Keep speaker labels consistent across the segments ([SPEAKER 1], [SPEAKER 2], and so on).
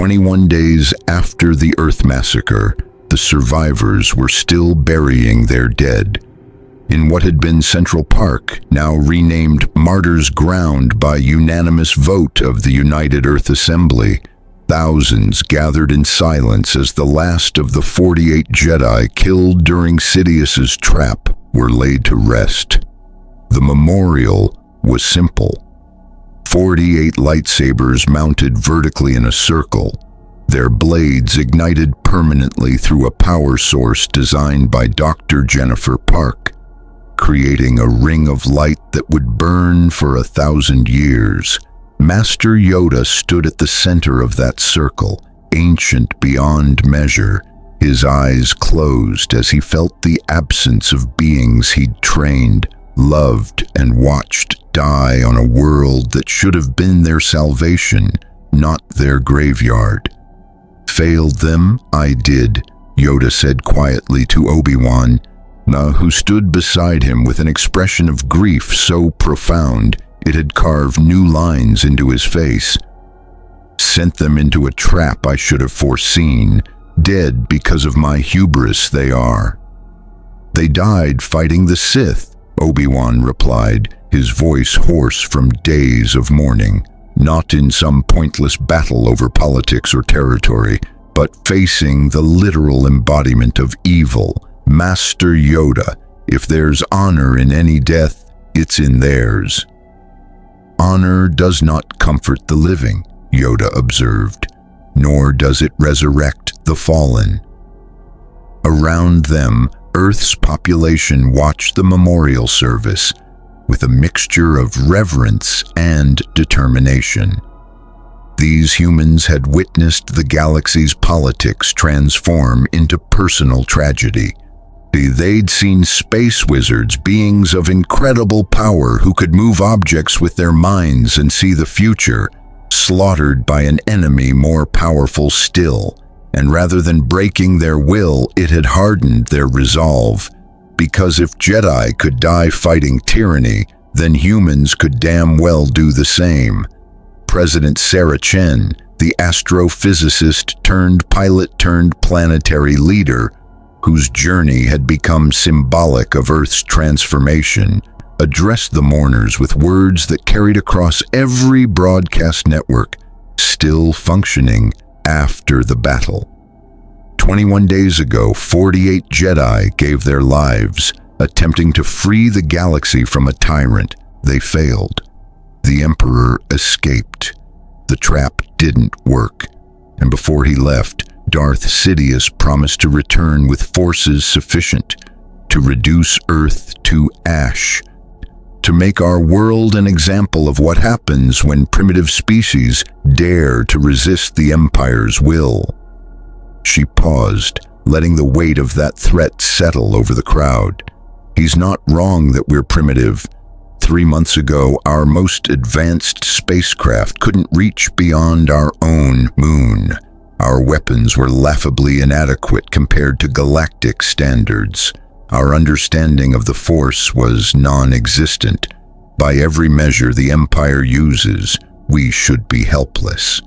[SPEAKER 1] 21 days after the Earth massacre, the survivors were still burying their dead. In what had been Central Park, now renamed Martyrs' Ground by unanimous vote of the United Earth Assembly, thousands gathered in silence as the last of the 48 Jedi killed during Sidious's trap were laid to rest. The memorial was simple. 48 lightsabers mounted vertically in a circle, their blades ignited permanently through a power source designed by Dr. Jennifer Park, creating a ring of light that would burn for 1,000 years. Master Yoda stood at the center of that circle, ancient beyond measure, his eyes closed as he felt the absence of beings he'd trained, loved, and watched die on a world that should have been their salvation, not their graveyard. Failed them? I did, Yoda said quietly to Obi-Wan, who stood beside him with an expression of grief so profound it had carved new lines into his face. Sent them into a trap I should have foreseen. Dead because of my hubris they are. They died fighting the Sith, Obi-Wan replied, his voice hoarse from days of mourning. Not in some pointless battle over politics or territory, but facing the literal embodiment of evil. Master Yoda, if there's honor in any death, it's in theirs. Honor does not comfort the living, Yoda observed, nor does it resurrect the fallen. Around them, Earth's population watched the memorial service with a mixture of reverence and determination. These humans had witnessed the galaxy's politics transform into personal tragedy. They'd seen space wizards, beings of incredible power who could move objects with their minds and see the future, slaughtered by an enemy more powerful still. And rather than breaking their will, it had hardened their resolve. Because if Jedi could die fighting tyranny, then humans could damn well do the same. President Sarah Chen, the astrophysicist turned pilot turned planetary leader, whose journey had become symbolic of Earth's transformation, addressed the mourners with words that carried across every broadcast network, still functioning after the battle. 21 days ago, 48 Jedi gave their lives, attempting to free the galaxy from a tyrant. They failed. The Emperor escaped. The trap didn't work, and before he left, Darth Sidious promised to return with forces sufficient to reduce Earth to ash, to make our world an example of what happens when primitive species dare to resist the Empire's will. She paused, letting the weight of that threat settle over the crowd. He's not wrong that we're primitive. 3 months ago, our most advanced spacecraft couldn't reach beyond our own moon. Our weapons were laughably inadequate compared to galactic standards. Our understanding of the Force was non-existent. By every measure the Empire uses, we should be helpless.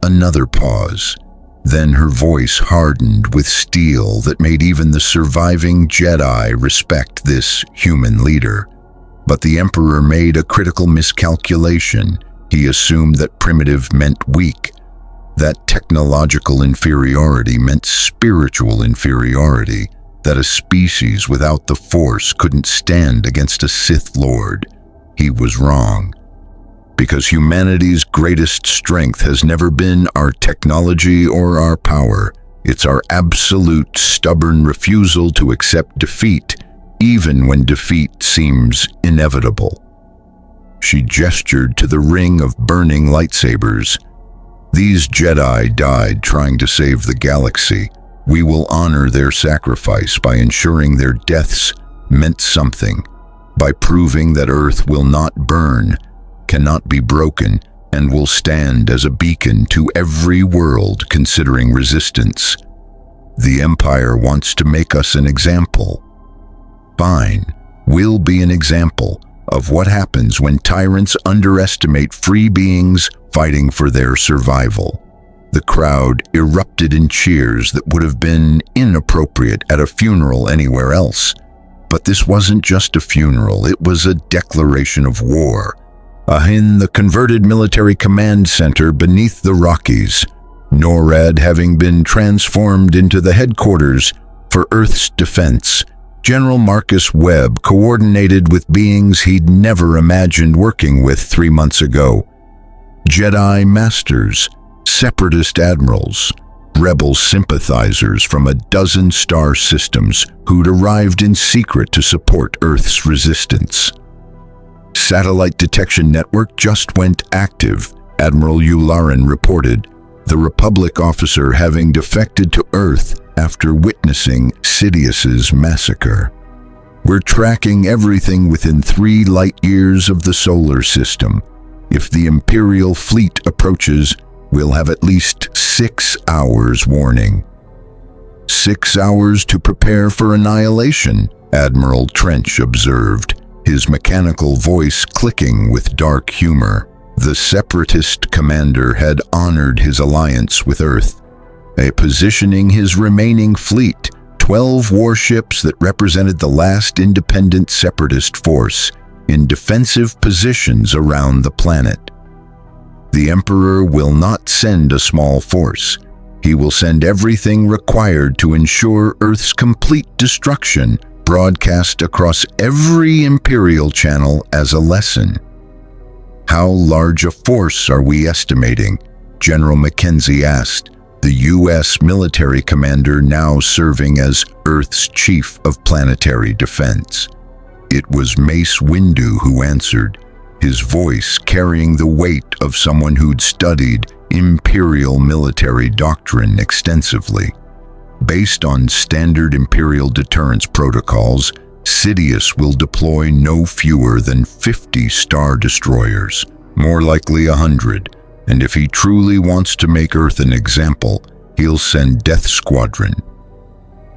[SPEAKER 1] Another pause. Then her voice hardened with steel that made even the surviving Jedi respect this human leader. But the Emperor made a critical miscalculation. He assumed that primitive meant weak. That technological inferiority meant spiritual inferiority, that a species without the Force couldn't stand against a Sith Lord. He was wrong. Because humanity's greatest strength has never been our technology or our power. It's our absolute, stubborn refusal to accept defeat, even when defeat seems inevitable. She gestured to the ring of burning lightsabers. These Jedi died trying to save the galaxy. We will honor their sacrifice by ensuring their deaths meant something, by proving that Earth will not burn, cannot be broken, and will stand as a beacon to every world considering resistance. The Empire wants to make us an example. Fine, we'll be an example of what happens when tyrants underestimate free beings fighting for their survival. The crowd erupted in cheers that would have been inappropriate at a funeral anywhere else. But this wasn't just a funeral, it was a declaration of war. In the converted military command center beneath the Rockies, NORAD having been transformed into the headquarters for Earth's defense, General Marcus Webb coordinated with beings he'd never imagined working with 3 months ago. Jedi Masters, Separatist admirals, rebel sympathizers from a dozen star systems who'd arrived in secret to support Earth's resistance. Satellite detection network just went active, Admiral Yularen reported, the Republic officer having defected to Earth after witnessing Sidious's massacre. We're tracking everything within 3 light-years of the solar system. If the Imperial fleet approaches, we'll have at least 6 hours warning. 6 hours to prepare for annihilation, Admiral Trench observed, his mechanical voice clicking with dark humor. The Separatist commander had honored his alliance with Earth, positioning his remaining fleet, 12 warships that represented the last independent Separatist force, in defensive positions around the planet. The Emperor will not send a small force. He will send everything required to ensure Earth's complete destruction, broadcast across every Imperial channel as a lesson. How large a force are we estimating? General Mackenzie asked, the U.S. military commander now serving as Earth's chief of planetary defense. It was Mace Windu who answered, his voice carrying the weight of someone who'd studied Imperial military doctrine extensively. Based on standard Imperial deterrence protocols, Sidious will deploy no fewer than 50 Star Destroyers, more likely 100, and if he truly wants to make Earth an example, he'll send Death Squadron.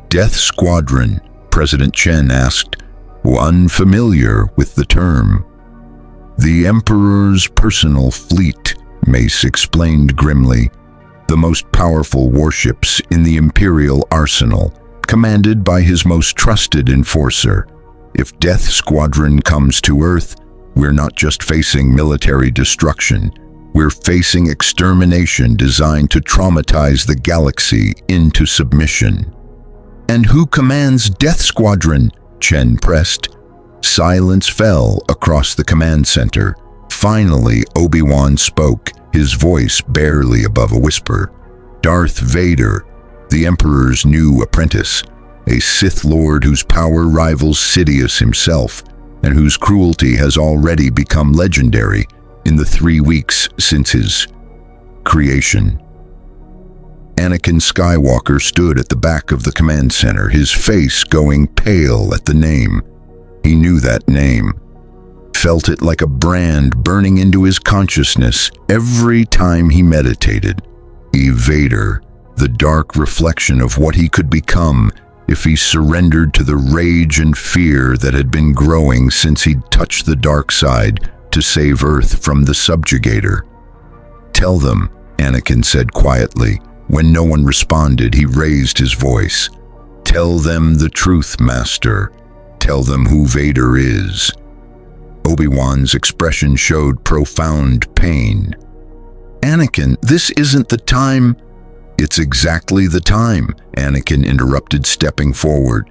[SPEAKER 1] Death Squadron, President Chen asked, unfamiliar with the term. The Emperor's personal fleet, Mace explained grimly, the most powerful warships in the Imperial arsenal, commanded by his most trusted enforcer. If Death Squadron comes to Earth, we're not just facing military destruction, we're facing extermination designed to traumatize the galaxy into submission. And who commands Death Squadron? Chen pressed. Silence fell across the command center. Finally, Obi-Wan spoke, his voice barely above a whisper. Darth Vader, the Emperor's new apprentice, a Sith Lord whose power rivals Sidious himself, and whose cruelty has already become legendary in the 3 weeks since his creation. Anakin Skywalker stood at the back of the command center, his face going pale at the name. He knew that name, felt it like a brand burning into his consciousness every time he meditated. Vader, the dark reflection of what he could become if he surrendered to the rage and fear that had been growing since he'd touched the dark side to save Earth from the subjugator. Tell them, Anakin said quietly. When no one responded, he raised his voice. Tell them the truth, Master. Tell them who Vader is. Obi-Wan's expression showed profound pain. Anakin, this isn't the time. It's exactly the time, Anakin interrupted, stepping forward.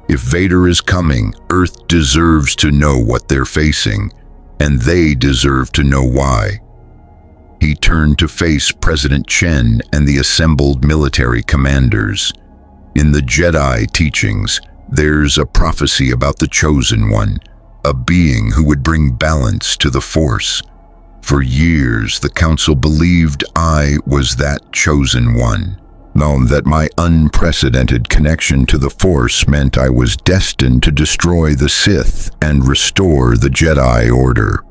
[SPEAKER 1] If Vader is coming, Earth deserves to know what they're facing, and they deserve to know why. He turned to face President Chen and the assembled military commanders. In the Jedi teachings, there's a prophecy about the Chosen One, a being who would bring balance to the Force. For years, the Council believed I was that Chosen One, known that my unprecedented connection to the Force meant I was destined to destroy the Sith and restore the Jedi Order.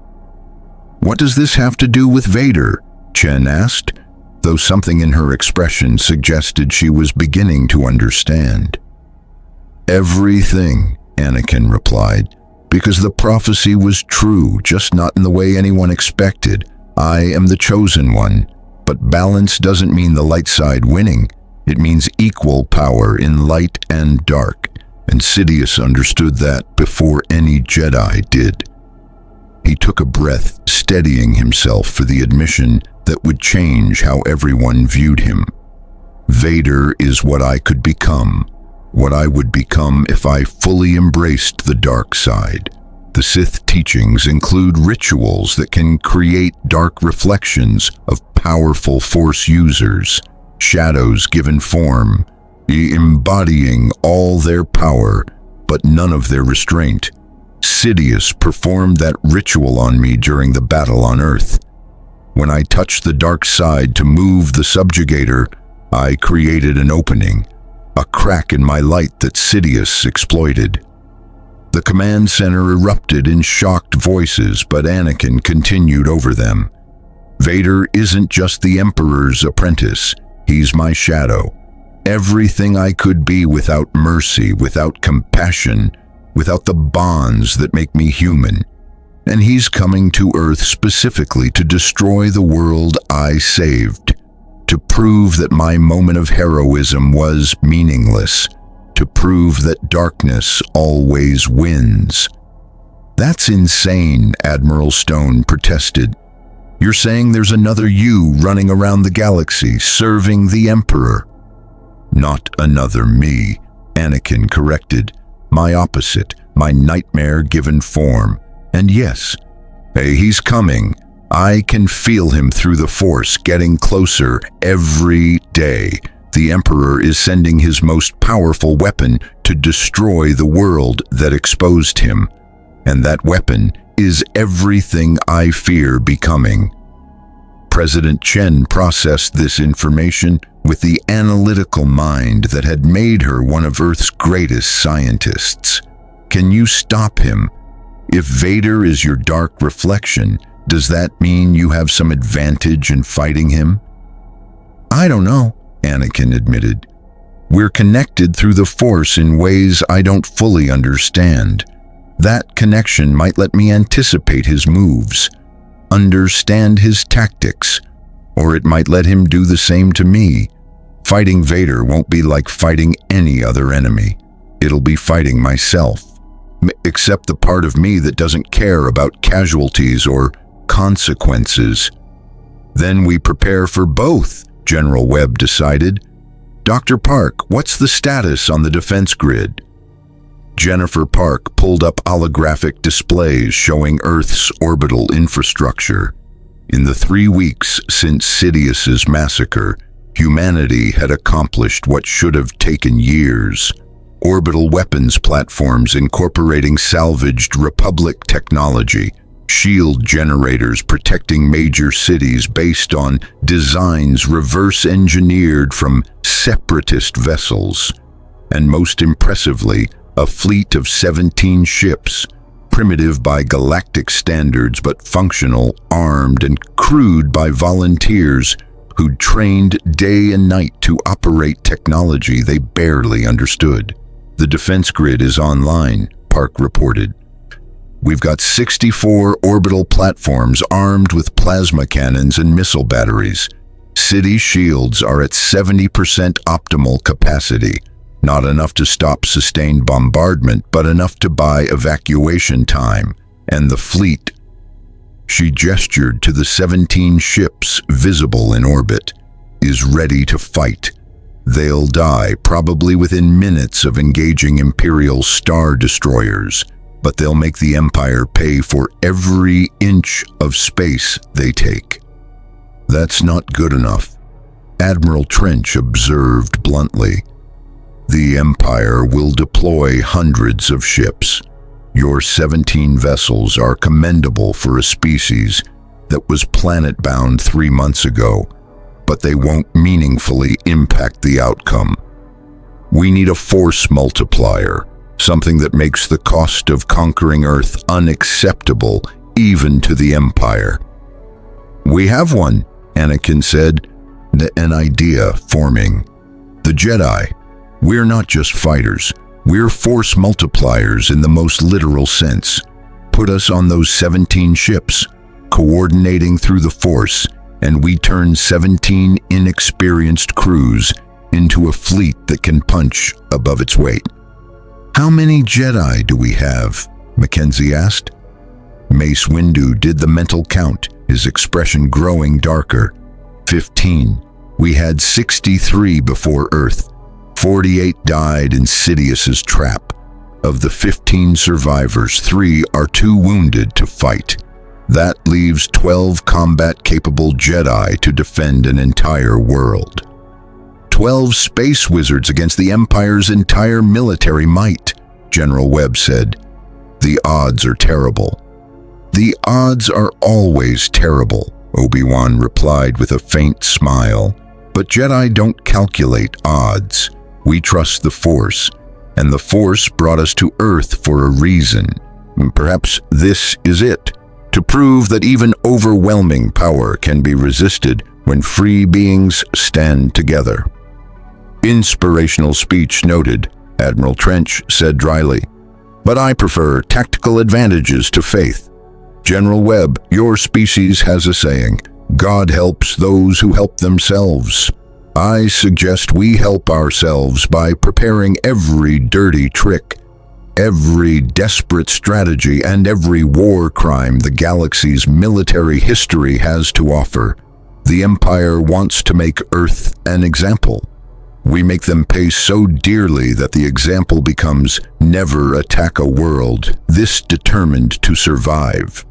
[SPEAKER 1] What does this have to do with Vader? Chen asked, though something in her expression suggested she was beginning to understand. Everything, Anakin replied, because the prophecy was true, just not in the way anyone expected. I am the Chosen One, But balance doesn't mean the light side winning. It means equal power in light and dark, and Sidious understood that before any Jedi did. He took a breath, steadying himself for the admission that would change how everyone viewed him. Vader is what I could become, what I would become if I fully embraced the dark side. The Sith teachings include rituals that can create dark reflections of powerful Force users, shadows given form, embodying all their power, but none of their restraint. Sidious performed that ritual on me during the battle on Earth. When I touched the dark side to move the subjugator, I created an opening, a crack in my light that Sidious exploited. The command center erupted in shocked voices, but Anakin continued over them. Vader isn't just the Emperor's apprentice, he's my shadow. Everything I could be without mercy, without compassion, without the bonds that make me human. And he's coming to Earth specifically to destroy the world I saved, to prove that my moment of heroism was meaningless, to prove that darkness always wins. That's insane, Admiral Stone protested. You're saying there's another you running around the galaxy, serving the Emperor? Not another me, Anakin corrected. My opposite, my nightmare given form. And yes, hey, he's coming. I can feel him through the Force, getting closer every day. The Emperor is sending his most powerful weapon to destroy the world that exposed him. And that weapon is everything I fear becoming. President Chen processed this information with the analytical mind that had made her one of Earth's greatest scientists. Can you stop him? If Vader is your dark reflection, does that mean you have some advantage in fighting him? I don't know, Anakin admitted. We're connected through the Force in ways I don't fully understand. That connection might let me anticipate his moves, understand his tactics, or it might let him do the same to me. Fighting Vader won't be like fighting any other enemy. It'll be fighting myself, except the part of me that doesn't care about casualties or consequences. Then we prepare for both, General Webb decided. Dr. Park, what's the status on the defense grid? Jennifer Park pulled up holographic displays showing Earth's orbital infrastructure. In the 3 weeks since Sidious's massacre, humanity had accomplished what should have taken years. Orbital weapons platforms incorporating salvaged Republic technology, shield generators protecting major cities based on designs reverse-engineered from separatist vessels, and most impressively, a fleet of 17 ships, primitive by galactic standards but functional, armed, and crewed by volunteers who'd trained day and night to operate technology they barely understood. The defense grid is online, Park reported. We've got 64 orbital platforms armed with plasma cannons and missile batteries. City shields are at 70% optimal capacity. Not enough to stop sustained bombardment, but enough to buy evacuation time. And the fleet, she gestured to the 17 ships visible in orbit, is ready to fight. They'll die probably within minutes of engaging Imperial Star Destroyers, but they'll make the Empire pay for every inch of space they take. That's not good enough, Admiral Trench observed bluntly. The Empire will deploy hundreds of ships. Your 17 vessels are commendable for a species that was planet-bound 3 months ago, but they won't meaningfully impact the outcome. We need a force multiplier, something that makes the cost of conquering Earth unacceptable even to the Empire. We have one, Anakin said, an idea forming. The Jedi. We're not just fighters. We're force multipliers in the most literal sense. Put us on those 17 ships, coordinating through the Force, and we turn 17 inexperienced crews into a fleet that can punch above its weight. "How many Jedi do we have?" Mackenzie asked. Mace Windu did the mental count, his expression growing darker. 15. We had 63 before Earth. 48 died in Sidious's trap. Of the 15 survivors, 3 are too wounded to fight. That leaves 12 combat-capable Jedi to defend an entire world. 12 space wizards against the Empire's entire military might, General Webb said. "The odds are terrible." "The odds are always terrible," Obi-Wan replied with a faint smile. "But Jedi don't calculate odds. We trust the Force, and the Force brought us to Earth for a reason. Perhaps this is it, to prove that even overwhelming power can be resisted when free beings stand together." "Inspirational speech noted," Admiral Trench said dryly. "But I prefer tactical advantages to faith. General Webb, your species has a saying, 'God helps those who help themselves.' I suggest we help ourselves by preparing every dirty trick, every desperate strategy, and every war crime the galaxy's military history has to offer. The Empire wants to make Earth an example. We make them pay so dearly that the example becomes never attack a world this determined to survive."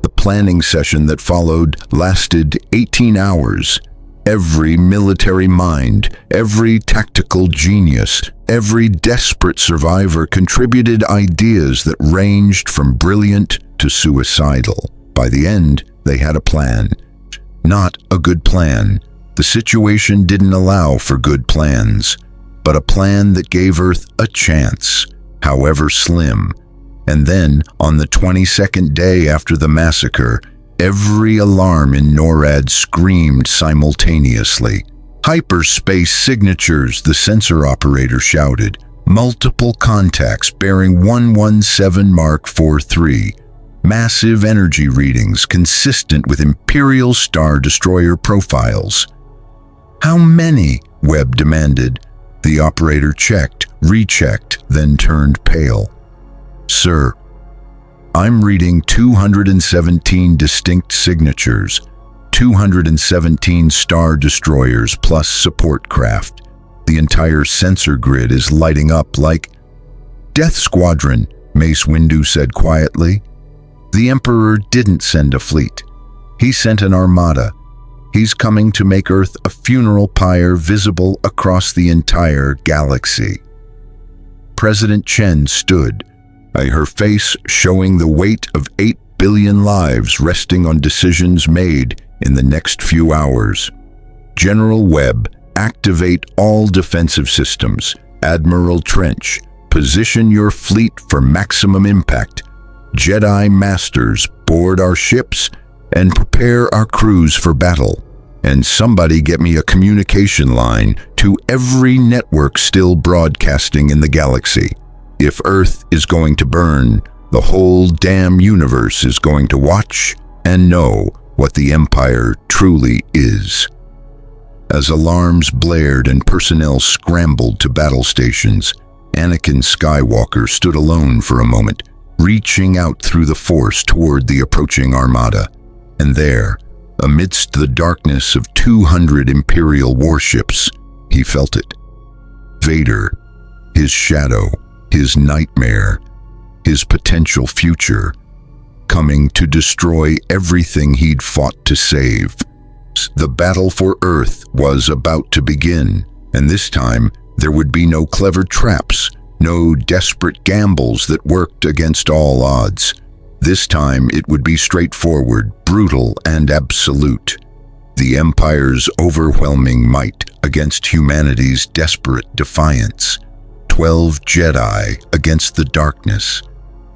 [SPEAKER 1] The planning session that followed lasted 18 hours. Every military mind, every tactical genius, every desperate survivor contributed ideas that ranged from brilliant to suicidal. By the end, they had a plan. Not a good plan. The situation didn't allow for good plans, but a plan that gave Earth a chance, however slim. And then, on the 22nd day after the massacre, every alarm in NORAD screamed simultaneously. "Hyperspace signatures," the sensor operator shouted. "Multiple contacts bearing 117 Mark 43. Massive energy readings consistent with Imperial Star Destroyer profiles." "How many?" Webb demanded. The operator checked, rechecked, then turned pale. "Sir, I'm reading 217 distinct signatures, 217 Star Destroyers plus support craft. The entire sensor grid is lighting up like—" "Death Squadron," Mace Windu said quietly. "The Emperor didn't send a fleet. He sent an armada. He's coming to make Earth a funeral pyre visible across the entire galaxy." President Chen stood, her face showing the weight of 8 billion lives resting on decisions made in the next few hours. "General Webb, activate all defensive systems. Admiral Trench, position your fleet for maximum impact. Jedi Masters, board our ships and prepare our crews for battle. And somebody get me a communication line to every network still broadcasting in the galaxy. If Earth is going to burn, the whole damn universe is going to watch and know what the Empire truly is." As alarms blared and personnel scrambled to battle stations, Anakin Skywalker stood alone for a moment, reaching out through the Force toward the approaching armada. And there, amidst the darkness of 200 Imperial warships, he felt it. Vader, his shadow, his nightmare, his potential future, coming to destroy everything he'd fought to save. The battle for Earth was about to begin, and this time there would be no clever traps, no desperate gambles that worked against all odds. This time it would be straightforward, brutal, and absolute. The Empire's overwhelming might against humanity's desperate defiance. 12 Jedi against the darkness,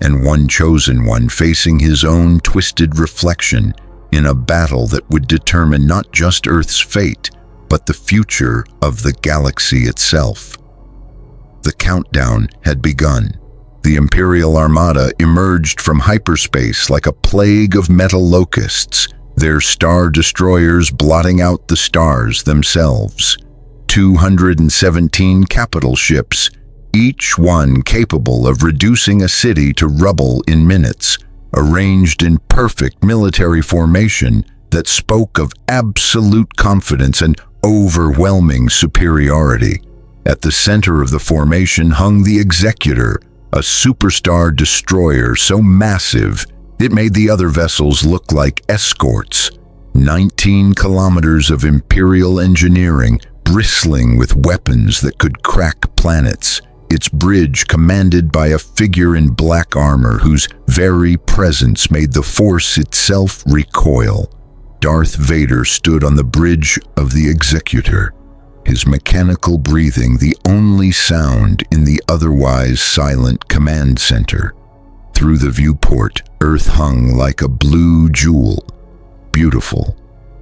[SPEAKER 1] and one chosen one facing his own twisted reflection in a battle that would determine not just Earth's fate, but the future of the galaxy itself. The countdown had begun. The Imperial Armada emerged from hyperspace like a plague of metal locusts, their star destroyers blotting out the stars themselves. 217 capital ships, each one capable of reducing a city to rubble in minutes, arranged in perfect military formation that spoke of absolute confidence and overwhelming superiority. At the center of the formation hung the Executor, a superstar destroyer so massive it made the other vessels look like escorts. 19 kilometers of Imperial engineering, bristling with weapons that could crack planets. Its bridge commanded by a figure in black armor whose very presence made the Force itself recoil. Darth Vader stood on the bridge of the Executor, his mechanical breathing the only sound in the otherwise silent command center. Through the viewport, Earth hung like a blue jewel, beautiful,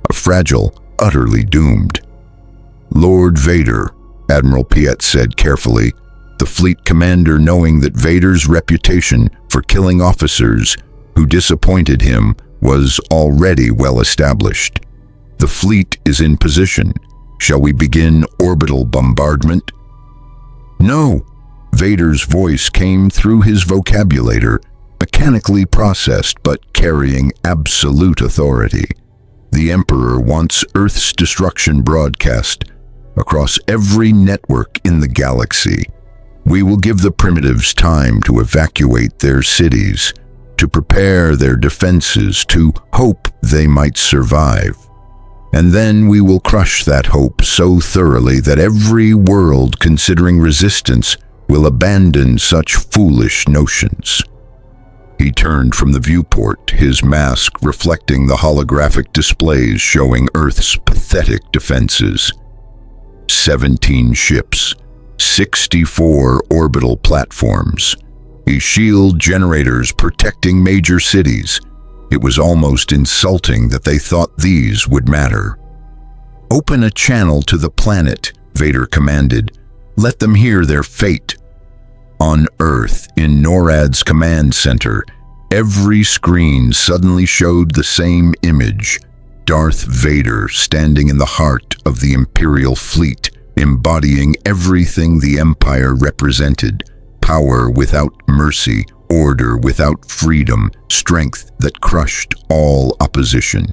[SPEAKER 1] a fragile, utterly doomed. "Lord Vader," Admiral Piet said carefully, the fleet commander knowing that Vader's reputation for killing officers who disappointed him was already well established. "The fleet is in position. Shall we begin orbital bombardment?" "No." Vader's voice came through his vocabulator, mechanically processed but carrying absolute authority. "The Emperor wants Earth's destruction broadcast across every network in the galaxy. We will give the primitives time to evacuate their cities, to prepare their defenses, to hope they might survive. And then we will crush that hope so thoroughly that every world considering resistance will abandon such foolish notions." He turned from the viewport, his mask reflecting the holographic displays showing Earth's pathetic defenses. 17 ships, 64 orbital platforms, shield generators protecting major cities. It was almost insulting that they thought these would matter. "Open a channel to the planet," Vader commanded. "Let them hear their fate." On Earth, in NORAD's command center, every screen suddenly showed the same image. Darth Vader standing in the heart of the Imperial fleet, embodying everything the Empire represented: power without mercy, order without freedom, strength that crushed all opposition.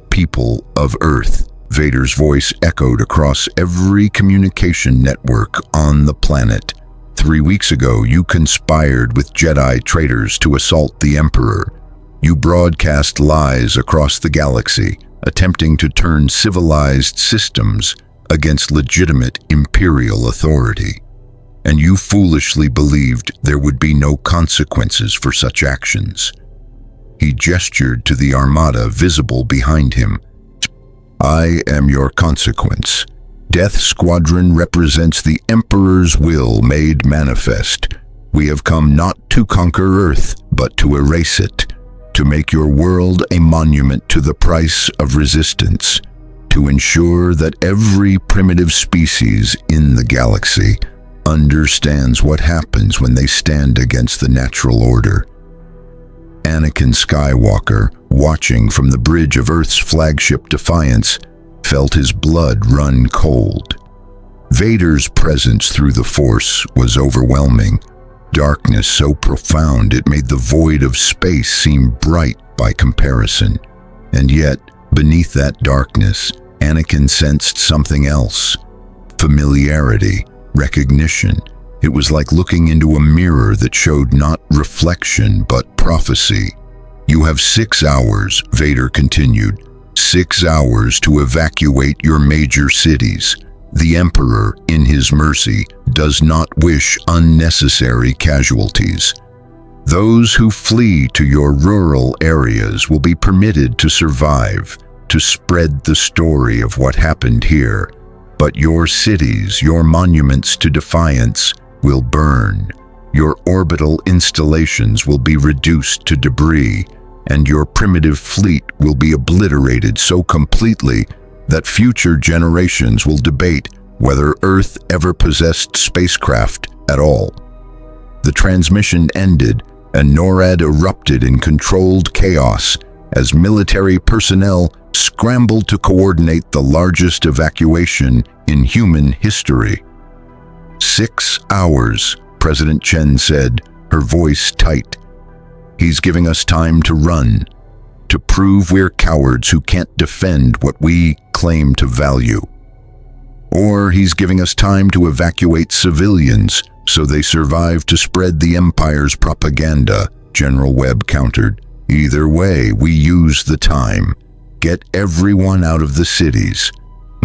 [SPEAKER 1] "People of Earth," Vader's voice echoed across every communication network on the planet. 3 weeks ago, you conspired with Jedi traitors to assault the Emperor. You broadcast lies across the galaxy, attempting to turn civilized systems against legitimate Imperial authority. And you foolishly believed there would be no consequences for such actions. He gestured to the armada visible behind him. "I am your consequence. Death Squadron represents the Emperor's will made manifest. We have come not to conquer Earth, but to erase it, to make your world a monument to the price of resistance, to ensure that every primitive species in the galaxy understands what happens when they stand against the natural order." Anakin Skywalker, watching from the bridge of Earth's flagship Defiance, felt his blood run cold. Vader's presence through the Force was overwhelming. Darkness so profound it made the void of space seem bright by comparison. And yet, beneath that darkness, Anakin sensed something else. Familiarity, recognition. It was like looking into a mirror that showed not reflection but prophecy. "You have 6 hours, Vader continued. 6 hours to evacuate your major cities. The Emperor, in his mercy, does not wish unnecessary casualties. Those who flee to your rural areas will be permitted to survive, to spread the story of what happened here. But your cities, your monuments to defiance, will burn. Your orbital installations will be reduced to debris, and your primitive fleet will be obliterated so completely that future generations will debate whether Earth ever possessed spacecraft at all." The transmission ended, and NORAD erupted in controlled chaos, as military personnel scrambled to coordinate the largest evacuation in human history. 6 hours, President Chen said, her voice tight. He's giving us time to run, to prove we're cowards who can't defend what we claim to value. Or he's giving us time to evacuate civilians so they survive to spread the Empire's propaganda, General Webb countered. Either way, we use the time. Get everyone out of the cities.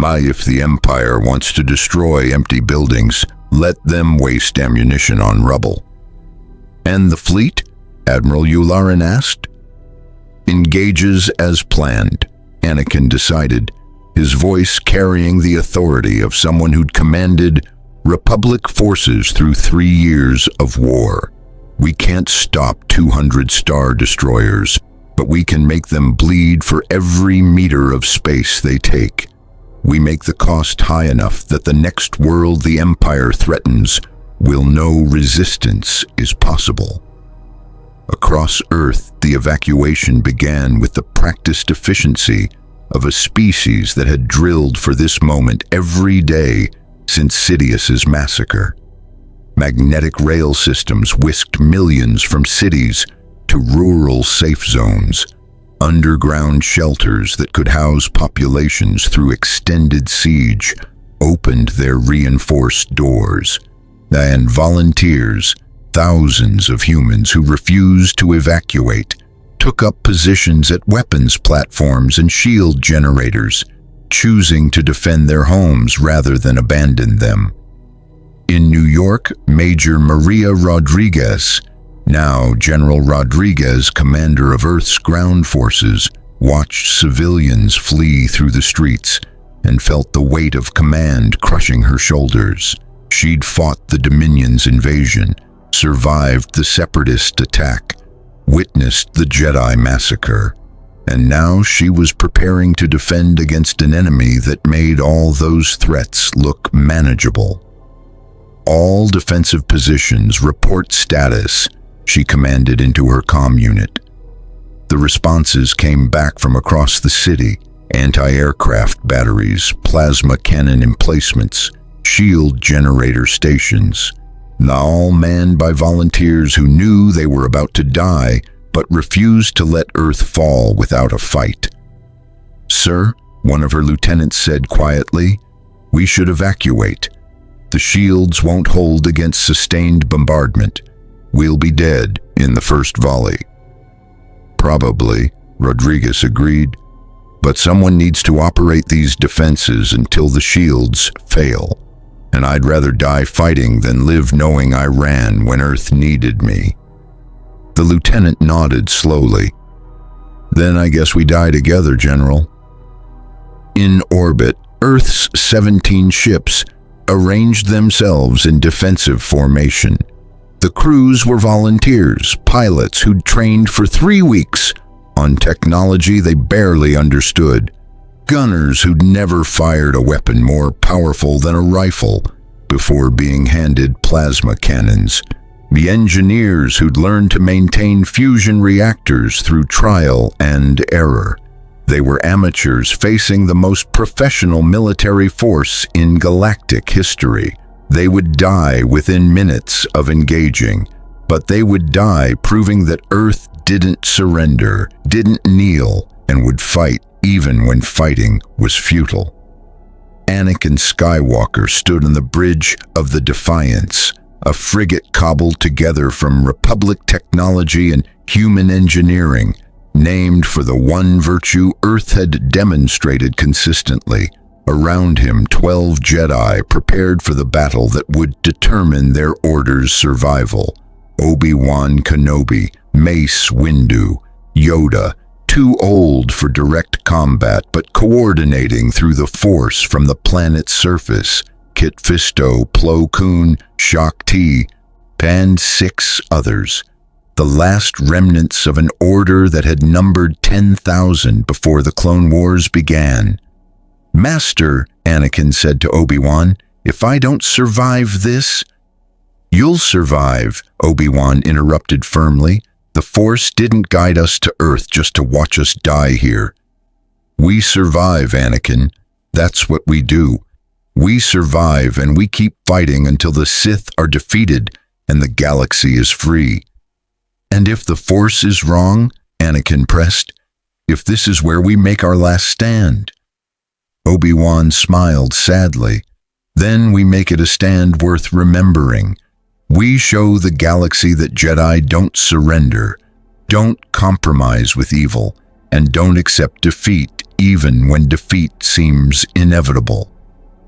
[SPEAKER 1] If the Empire wants to destroy empty buildings, let them waste ammunition on rubble. And the fleet? Admiral Yularen asked. Engages as planned, Anakin decided, his voice carrying the authority of someone who'd commanded Republic forces through 3 years of war. We can't stop 200 Star Destroyers, but we can make them bleed for every meter of space they take. We make the cost high enough that the next world the Empire threatens will know resistance is possible. Across Earth, the evacuation began with the practiced efficiency of a species that had drilled for this moment every day since Sidious's massacre. Magnetic rail systems whisked millions from cities to rural safe zones, underground shelters that could house populations through extended siege opened their reinforced doors, and volunteers, thousands of humans who refused to evacuate, took up positions at weapons platforms and shield generators, choosing to defend their homes rather than abandon them. In New York, Major Maria Rodriguez, now General Rodriguez, commander of Earth's ground forces, watched civilians flee through the streets and felt the weight of command crushing her shoulders. She'd fought the Dominion's invasion, survived the Separatist attack, witnessed the Jedi massacre, and now she was preparing to defend against an enemy that made all those threats look manageable. All defensive positions report status, she commanded into her comm unit. The responses came back from across the city: anti-aircraft batteries, plasma cannon emplacements, shield generator stations, all manned by volunteers who knew they were about to die but refused to let Earth fall without a fight. "Sir," one of her lieutenants said quietly, "we should evacuate. The shields won't hold against sustained bombardment. We'll be dead in the first volley." "Probably," Rodriguez agreed, "but someone needs to operate these defenses until the shields fail, and I'd rather die fighting than live knowing I ran when Earth needed me." The lieutenant nodded slowly. "Then I guess we die together, General." In orbit, Earth's 17 ships arranged themselves in defensive formation. The crews were volunteers, pilots who'd trained for 3 weeks on technology they barely understood, gunners who'd never fired a weapon more powerful than a rifle before being handed plasma cannons, the engineers who'd learned to maintain fusion reactors through trial and error. They were amateurs facing the most professional military force in galactic history. They would die within minutes of engaging, but they would die proving that Earth didn't surrender, didn't kneel, and would fight even when fighting was futile. Anakin Skywalker stood on the bridge of the Defiance, a frigate cobbled together from Republic technology and human engineering, named for the one virtue Earth had demonstrated consistently. Around him, 12 Jedi prepared for the battle that would determine their order's survival. Obi-Wan Kenobi, Mace Windu, Yoda, too old for direct combat but coordinating through the Force from the planet's surface, Kit Fisto, Plo Koon, Shaak Ti, and 6 others. The last remnants of an order that had numbered 10,000 before the Clone Wars began. "Master," Anakin said to Obi-Wan, "if I don't survive this—" "You'll survive," Obi-Wan interrupted firmly. The Force didn't guide us to Earth just to watch us die here. We survive, Anakin. That's what we do. We survive and we keep fighting until the Sith are defeated and the galaxy is free. And if the Force is wrong, Anakin pressed, if this is where we make our last stand. Obi-Wan smiled sadly. Then we make it a stand worth remembering. We show the galaxy that Jedi don't surrender, don't compromise with evil, and don't accept defeat even when defeat seems inevitable.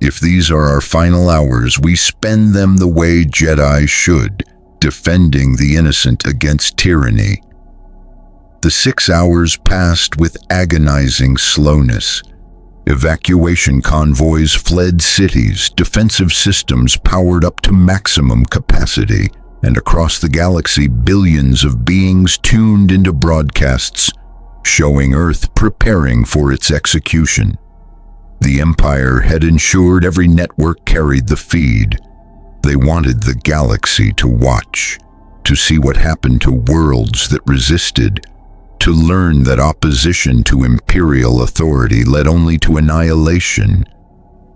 [SPEAKER 1] If these are our final hours, we spend them the way Jedi should, defending the innocent against tyranny. The 6 hours passed with agonizing slowness. Evacuation convoys fled cities, defensive systems powered up to maximum capacity, and across the galaxy billions of beings tuned into broadcasts, showing Earth preparing for its execution. The Empire had ensured every network carried the feed. They wanted the galaxy to watch, to see what happened to worlds that resisted, to learn that opposition to imperial authority led only to annihilation.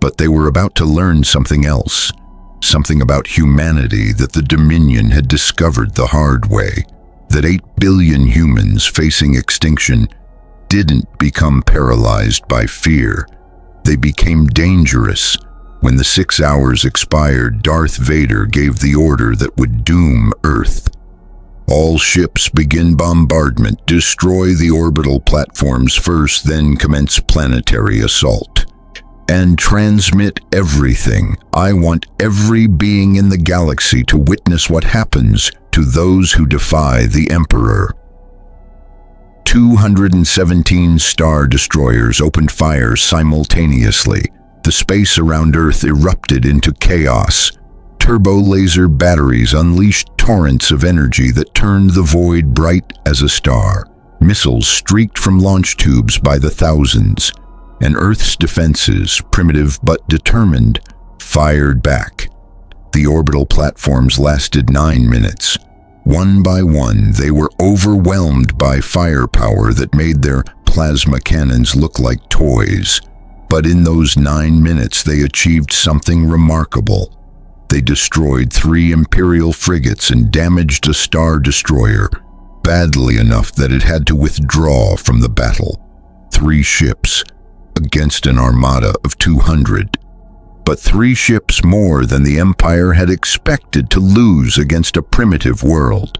[SPEAKER 1] But they were about to learn something else, something about humanity that the Dominion had discovered the hard way, that 8 billion humans facing extinction didn't become paralyzed by fear. They became dangerous. When the 6 hours expired, Darth Vader gave the order that would doom Earth. All ships begin bombardment, destroy the orbital platforms first, then commence planetary assault. And transmit everything. I want every being in the galaxy to witness what happens to those who defy the Emperor. 217 Star Destroyers opened fire simultaneously. The space around Earth erupted into chaos. Turbo laser batteries unleashed torrents of energy that turned the void bright as a star. Missiles streaked from launch tubes by the thousands, and Earth's defenses, primitive but determined, fired back. The orbital platforms lasted 9 minutes. One by one, they were overwhelmed by firepower that made their plasma cannons look like toys. But in those 9 minutes, they achieved something remarkable. They destroyed 3 Imperial frigates and damaged a Star Destroyer, badly enough that it had to withdraw from the battle. 3 ships against an armada of 200. But 3 ships more than the Empire had expected to lose against a primitive world.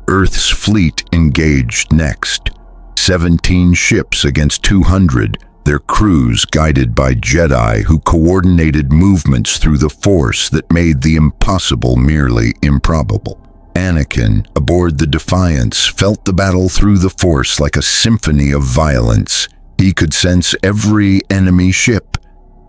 [SPEAKER 1] Earth's fleet engaged next. 17 ships against 200, their crews guided by Jedi who coordinated movements through the Force that made the impossible merely improbable. Anakin, aboard the Defiance, felt the battle through the Force like a symphony of violence. He could sense every enemy ship,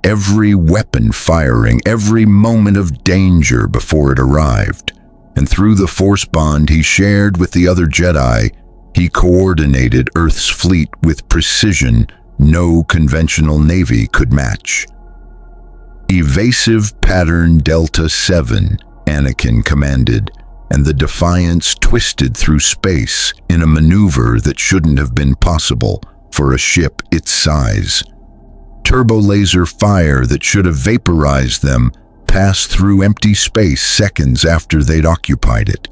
[SPEAKER 1] every weapon firing, every moment of danger before it arrived. And through the Force bond he shared with the other Jedi, he coordinated Earth's fleet with precision no conventional navy could match. Evasive Pattern Delta 7, Anakin commanded, and the Defiance twisted through space in a maneuver that shouldn't have been possible for a ship its size. Turbo laser fire that should have vaporized them passed through empty space seconds after they'd occupied it.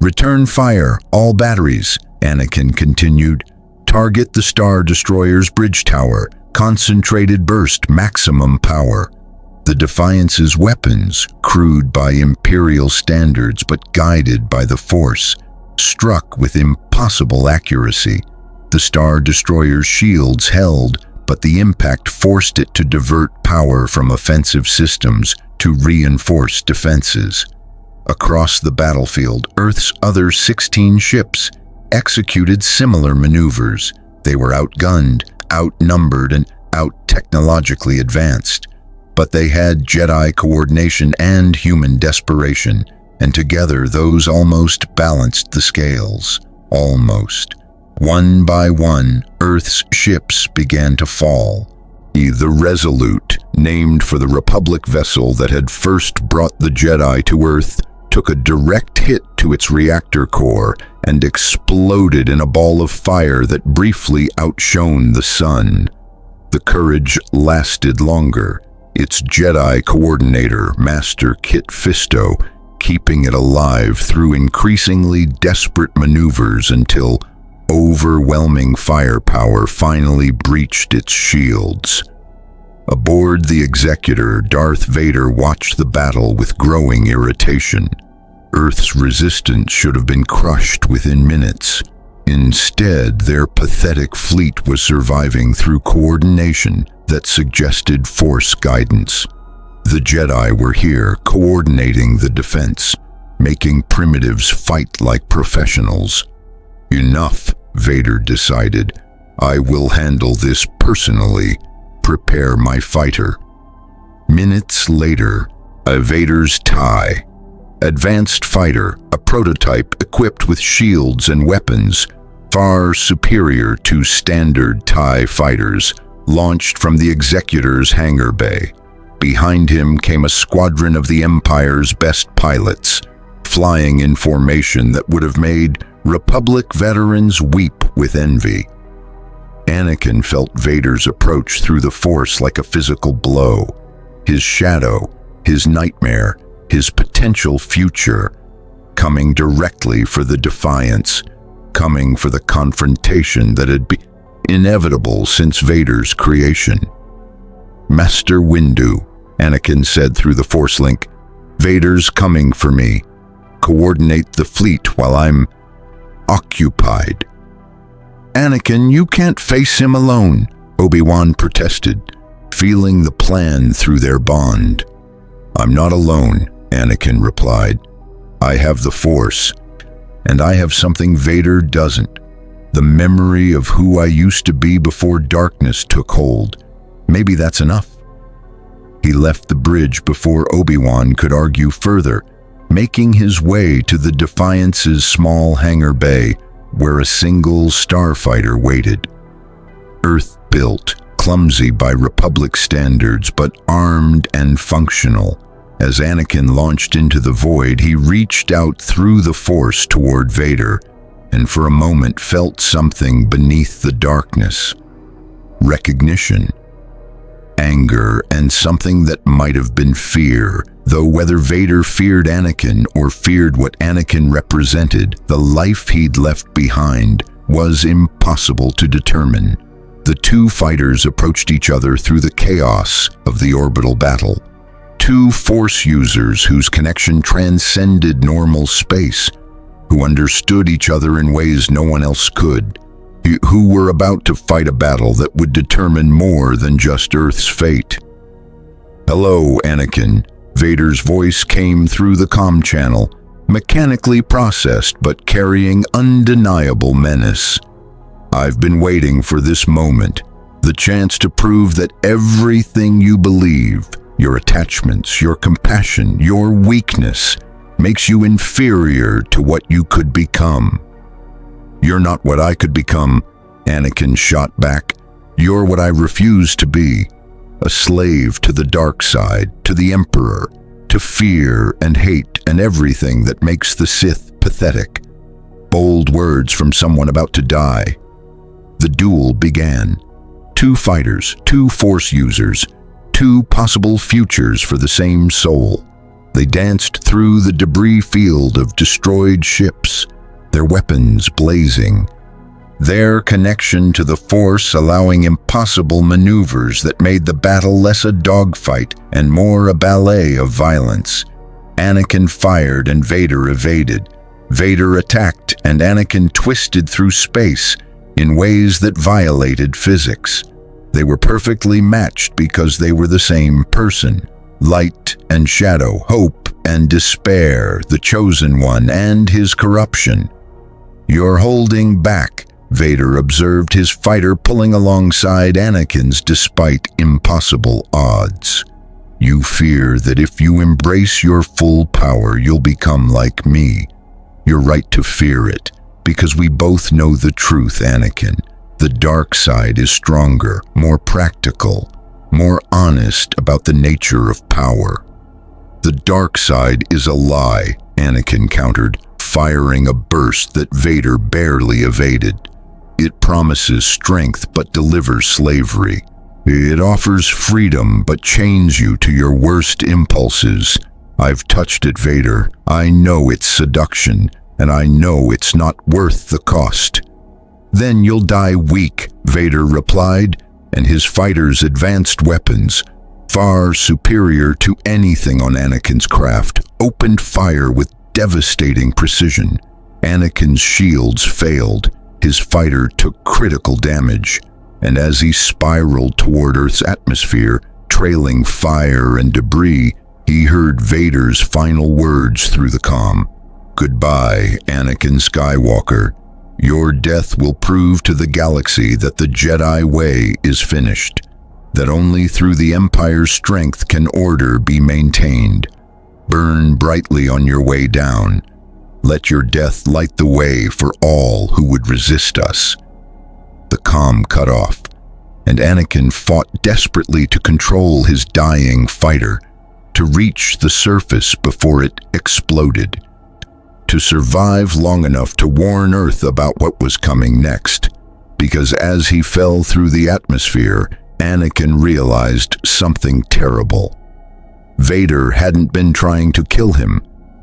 [SPEAKER 1] Return fire, all batteries, Anakin continued. Target the Star Destroyer's bridge tower. Concentrated burst, maximum power. The Defiance's weapons, crude by Imperial standards but guided by the Force, struck with impossible accuracy. The Star Destroyer's shields held, but the impact forced it to divert power from offensive systems to reinforce defenses. Across the battlefield, Earth's other 16 ships executed similar maneuvers. They were outgunned, outnumbered, and out-technologically advanced. But they had Jedi coordination and human desperation, and together those almost balanced the scales. Almost. One by one, Earth's ships began to fall. The Resolute, named for the Republic vessel that had first brought the Jedi to Earth, took a direct hit to its reactor core and exploded in a ball of fire that briefly outshone the sun. The courage lasted longer, its Jedi coordinator, Master Kit Fisto, keeping it alive through increasingly desperate maneuvers until overwhelming firepower finally breached its shields. Aboard the Executor, Darth Vader watched the battle with growing irritation. Earth's resistance should have been crushed within minutes. Instead, their pathetic fleet was surviving through coordination that suggested Force guidance. The Jedi were here, coordinating the defense, making primitives fight like professionals. Enough, Vader decided. I will handle this personally. Prepare my fighter. Minutes later, a Vader's TIE, advanced fighter, a prototype equipped with shields and weapons, far superior to standard TIE fighters, launched from the Executor's hangar bay. Behind him came a squadron of the Empire's best pilots, flying in formation that would have made Republic veterans weep with envy. Anakin felt Vader's approach through the Force like a physical blow. His shadow, his nightmare, his potential future, coming directly for the defiance, coming for the confrontation that had been inevitable since Vader's creation. Master Windu, Anakin said through the Force link, Vader's coming for me. Coordinate the fleet while I'm occupied. Anakin, you can't face him alone, Obi-Wan protested, feeling the plan through their bond. I'm not alone, Anakin replied. I have the Force, and I have something Vader doesn't. The memory of who I used to be before darkness took hold. Maybe that's enough. He left the bridge before Obi-Wan could argue further, making his way to the Defiance's small hangar bay, where a single starfighter waited. Earth-built, clumsy by Republic standards, but armed and functional. As Anakin launched into the void, he reached out through the Force toward Vader, and for a moment felt something beneath the darkness. Recognition, anger, and something that might have been fear. Though whether Vader feared Anakin or feared what Anakin represented, the life he'd left behind was impossible to determine. The two fighters approached each other through the chaos of the orbital battle. Two Force users whose connection transcended normal space, who understood each other in ways no one else could, who were about to fight a battle that would determine more than just Earth's fate. Hello, Anakin. Vader's voice came through the comm channel, mechanically processed but carrying undeniable menace. I've been waiting for this moment, the chance to prove that everything you believe, your attachments, your compassion, your weakness, makes you inferior to what you could become. You're not what I could become, Anakin shot back. You're what I refuse to be. A slave to the dark side, to the Emperor, to fear and hate and everything that makes the Sith pathetic. Bold words from someone about to die. The duel began. Two fighters, two Force users, two possible futures for the same soul. They danced through the debris field of destroyed ships, their weapons blazing. Their connection to the Force allowing impossible maneuvers that made the battle less a dogfight and more a ballet of violence. Anakin fired and Vader evaded. Vader attacked and Anakin twisted through space in ways that violated physics. They were perfectly matched because they were the same person. Light and shadow, hope and despair, the chosen one and his corruption. You're holding back, Vader observed his fighter pulling alongside Anakin's despite impossible odds. You fear that if you embrace your full power, you'll become like me. You're right to fear it, because we both know the truth, Anakin. The dark side is stronger, more practical, more honest about the nature of power. The dark side is a lie, Anakin countered, firing a burst that Vader barely evaded. It promises strength but delivers slavery. It offers freedom but chains you to your worst impulses. I've touched it, Vader. I know it's seduction, and I know it's not worth the cost. Then you'll die weak, Vader replied, and his fighters advanced weapons, far superior to anything on Anakin's craft, opened fire with devastating precision. Anakin's shields failed. His fighter took critical damage, and as he spiraled toward Earth's atmosphere, trailing fire and debris, he heard Vader's final words through the comm. "Goodbye, Anakin Skywalker. Your death will prove to the galaxy that the Jedi way is finished, that only through the Empire's strength can order be maintained. Burn brightly on your way down. Let your death light the way for all who would resist us." The comm cut off, and Anakin fought desperately to control his dying fighter, to reach the surface before it exploded, to survive long enough to warn Earth about what was coming next. Because as he fell through the atmosphere, Anakin realized something terrible. Vader hadn't been trying to kill him.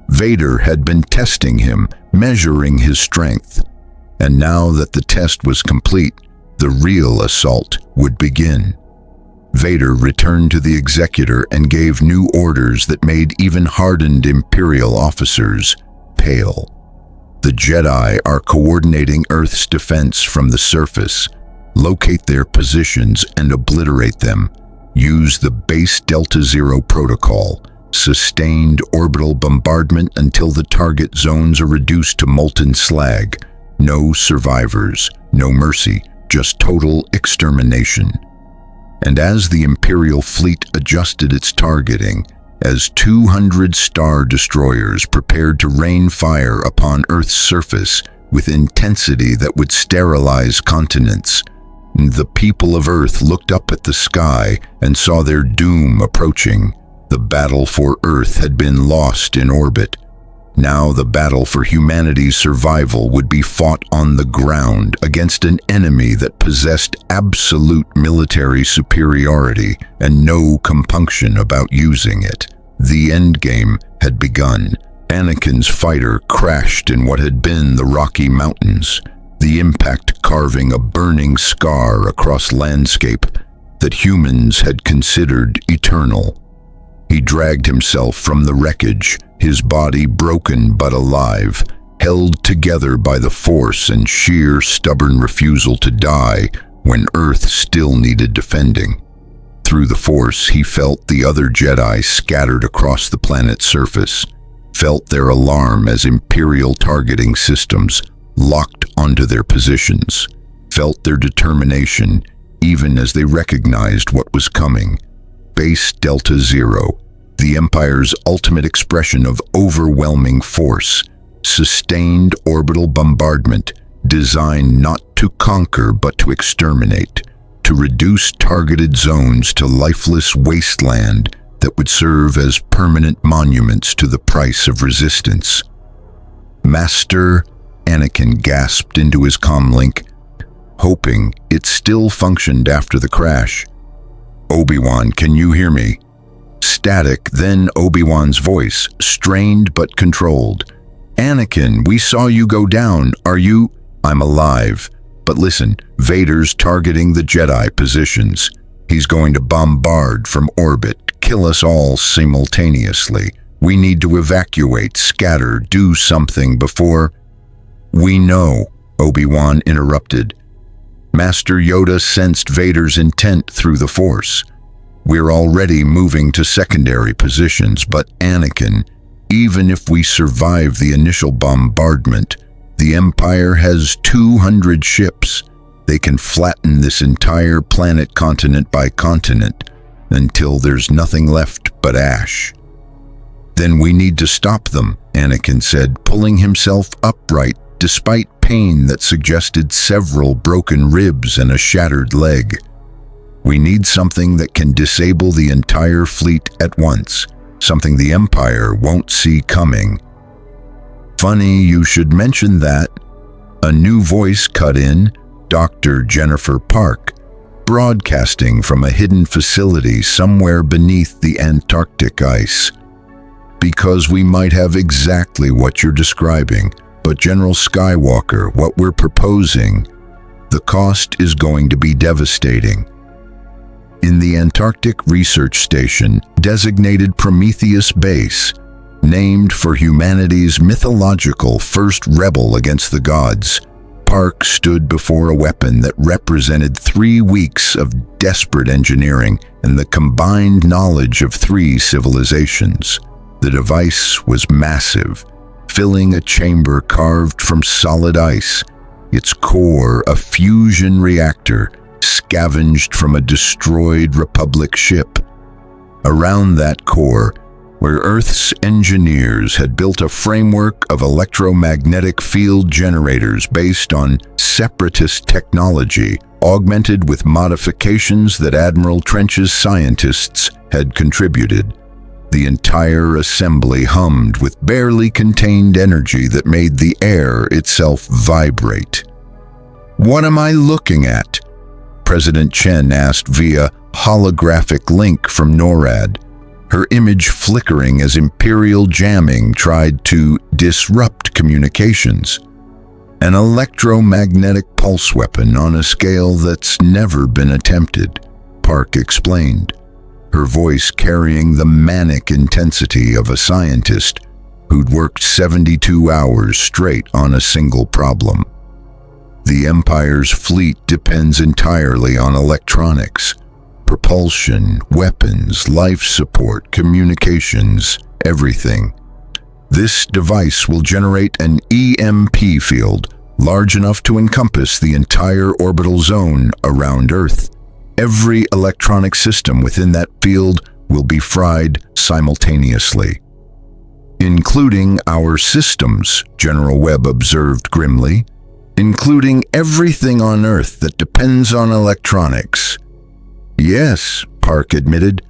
[SPEAKER 1] Vader had been testing him, measuring his strength. And now that the test was complete, the real assault would begin. Vader returned to the Executor and gave new orders that made even hardened Imperial officers pale. The Jedi are coordinating Earth's defense from the surface. Locate their positions and obliterate them. Use the base Delta Zero protocol. Sustained orbital bombardment until the target zones are reduced to molten slag. No survivors, no mercy, just total extermination. And as the Imperial fleet adjusted its targeting, as 200 Star Destroyers prepared to rain fire upon Earth's surface with intensity that would sterilize continents, the people of Earth looked up at the sky and saw their doom approaching. The battle for Earth had been lost in orbit. Now the battle for humanity's survival would be fought on the ground against an enemy that possessed absolute military superiority and no compunction about using it. The endgame had begun. Anakin's fighter crashed in what had been the Rocky Mountains, the impact carving a burning scar across landscape that humans had considered eternal. He dragged himself from the wreckage, his body broken but alive, held together by the Force and sheer stubborn refusal to die when Earth still needed defending. Through the Force, he felt the other Jedi scattered across the planet's surface, felt their alarm as Imperial targeting systems locked onto their positions, felt their determination even as they recognized what was coming. Base Delta Zero, the Empire's ultimate expression of overwhelming force, sustained orbital bombardment designed not to conquer but to exterminate, to reduce targeted zones to lifeless wasteland that would serve as permanent monuments to the price of resistance. "Master," Anakin gasped into his comlink, hoping it still functioned after the crash. "Obi-Wan, can you hear me?" Static, then Obi-Wan's voice, strained but controlled. "Anakin, we saw you go down. Are you—" "I'm alive. But listen, Vader's targeting the Jedi positions. He's going to bombard from orbit, kill us all simultaneously. We need to evacuate, scatter, do something before—" "We know," Obi-Wan interrupted. Master Yoda sensed Vader's intent through the Force. "We're already moving to secondary positions, but Anakin, even if we survive the initial bombardment, the Empire has 200 ships. They can flatten this entire planet continent by continent until there's nothing left but ash." "Then we need to stop them," Anakin said, pulling himself upright despite pain that suggested several broken ribs and a shattered leg. "We need something that can disable the entire fleet at once, something the Empire won't see coming." Funny you should mention that. A new voice cut in, Dr. Jennifer Park, broadcasting from a hidden facility somewhere beneath the Antarctic ice. Because we might have exactly what you're describing, but General Skywalker, what we're proposing, the cost is going to be devastating. In the Antarctic Research Station, designated Prometheus Base, named for humanity's mythological first rebel against the gods, Park stood before a weapon that represented 3 weeks of desperate engineering and the combined knowledge of 3 civilizations. The device was massive, filling a chamber carved from solid ice, its core a fusion reactor scavenged from a destroyed Republic ship. Around that core, where Earth's engineers had built a framework of electromagnetic field generators based on separatist technology, augmented with modifications that Admiral Trench's scientists had contributed. The entire assembly hummed with barely contained energy that made the air itself vibrate. "What am I looking at?" President Chen asked via holographic link from NORAD, her image flickering as Imperial jamming tried to disrupt communications. An electromagnetic pulse weapon on a scale that's never been attempted, Park explained, her voice carrying the manic intensity of a scientist who'd worked 72 hours straight on a single problem. The Empire's fleet depends entirely on electronics, propulsion, weapons, life support, communications, everything. This device will generate an EMP field large enough to encompass the entire orbital zone around Earth. Every electronic system within that field will be fried simultaneously. "Including our systems," General Webb observed grimly. "Including everything on Earth that depends on electronics." "Yes," Park admitted.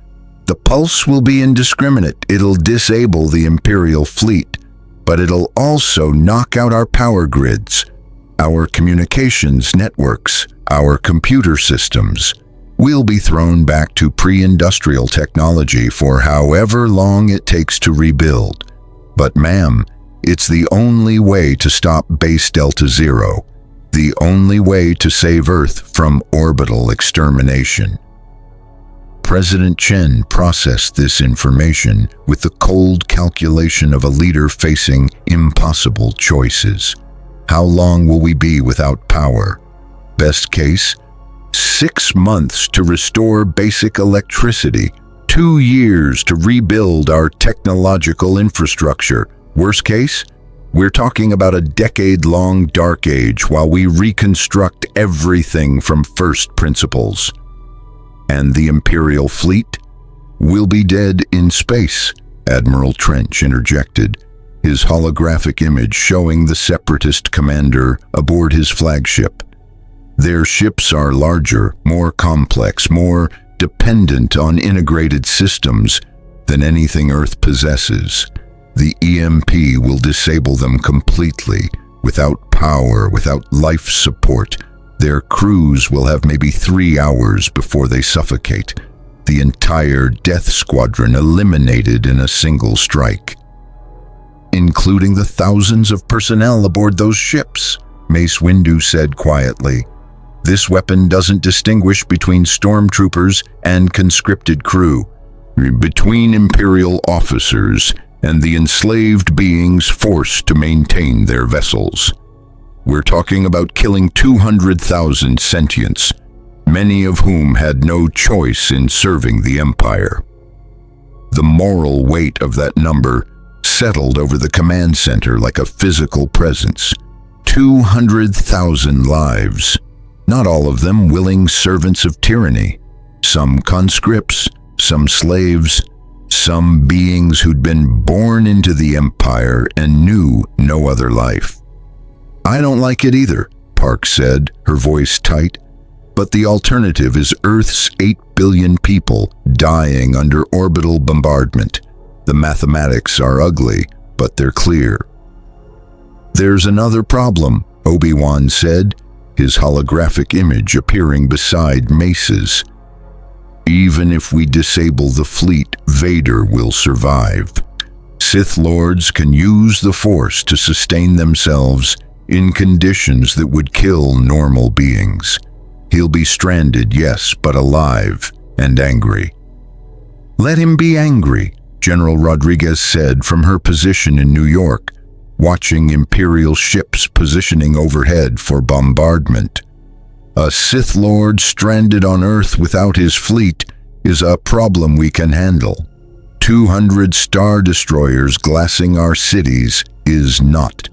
[SPEAKER 1] "The pulse will be indiscriminate. It'll disable the Imperial fleet, but it'll also knock out our power grids, our communications networks, our computer systems. We'll be thrown back to pre-industrial technology for however long it takes to rebuild. But ma'am, it's the only way to stop Base Delta Zero, the only way to save Earth from orbital extermination." President Chen processed this information with the cold calculation of a leader facing impossible choices. How long will we be without power? Best case, 6 months to restore basic electricity, 2 years to rebuild our technological infrastructure. Worst case, we're talking about a decade-long dark age while we reconstruct everything from first principles. "And the Imperial fleet? We'll be dead in space," Admiral Trench interjected, his holographic image showing the Separatist commander aboard his flagship. "Their ships are larger, more complex, more dependent on integrated systems than anything Earth possesses. The EMP will disable them completely, without power, without life support. Their crews will have maybe 3 hours before they suffocate. The entire death squadron eliminated in a single strike." "Including the thousands of personnel aboard those ships," Mace Windu said quietly. "This weapon doesn't distinguish between stormtroopers and conscripted crew, between Imperial officers and the enslaved beings forced to maintain their vessels. We're talking about killing 200,000 sentients, many of whom had no choice in serving the Empire." The moral weight of that number settled over the command center like a physical presence. 200,000 lives, not all of them willing servants of tyranny. Some conscripts, some slaves, some beings who'd been born into the Empire and knew no other life. "I don't like it either," Park said, her voice tight. "But the alternative is Earth's 8 billion people dying under orbital bombardment. The mathematics are ugly, but they're clear." "There's another problem," Obi-Wan said, his holographic image appearing beside Mace's. "Even if we disable the fleet, Vader will survive. Sith Lords can use the Force to sustain themselves in conditions that would kill normal beings. He'll be stranded, yes, but alive and angry." "Let him be angry," General Rodriguez said from her position in New York, watching Imperial ships positioning overhead for bombardment. "A Sith Lord stranded on Earth without his fleet is a problem we can handle. 200 Star Destroyers glassing our cities is not."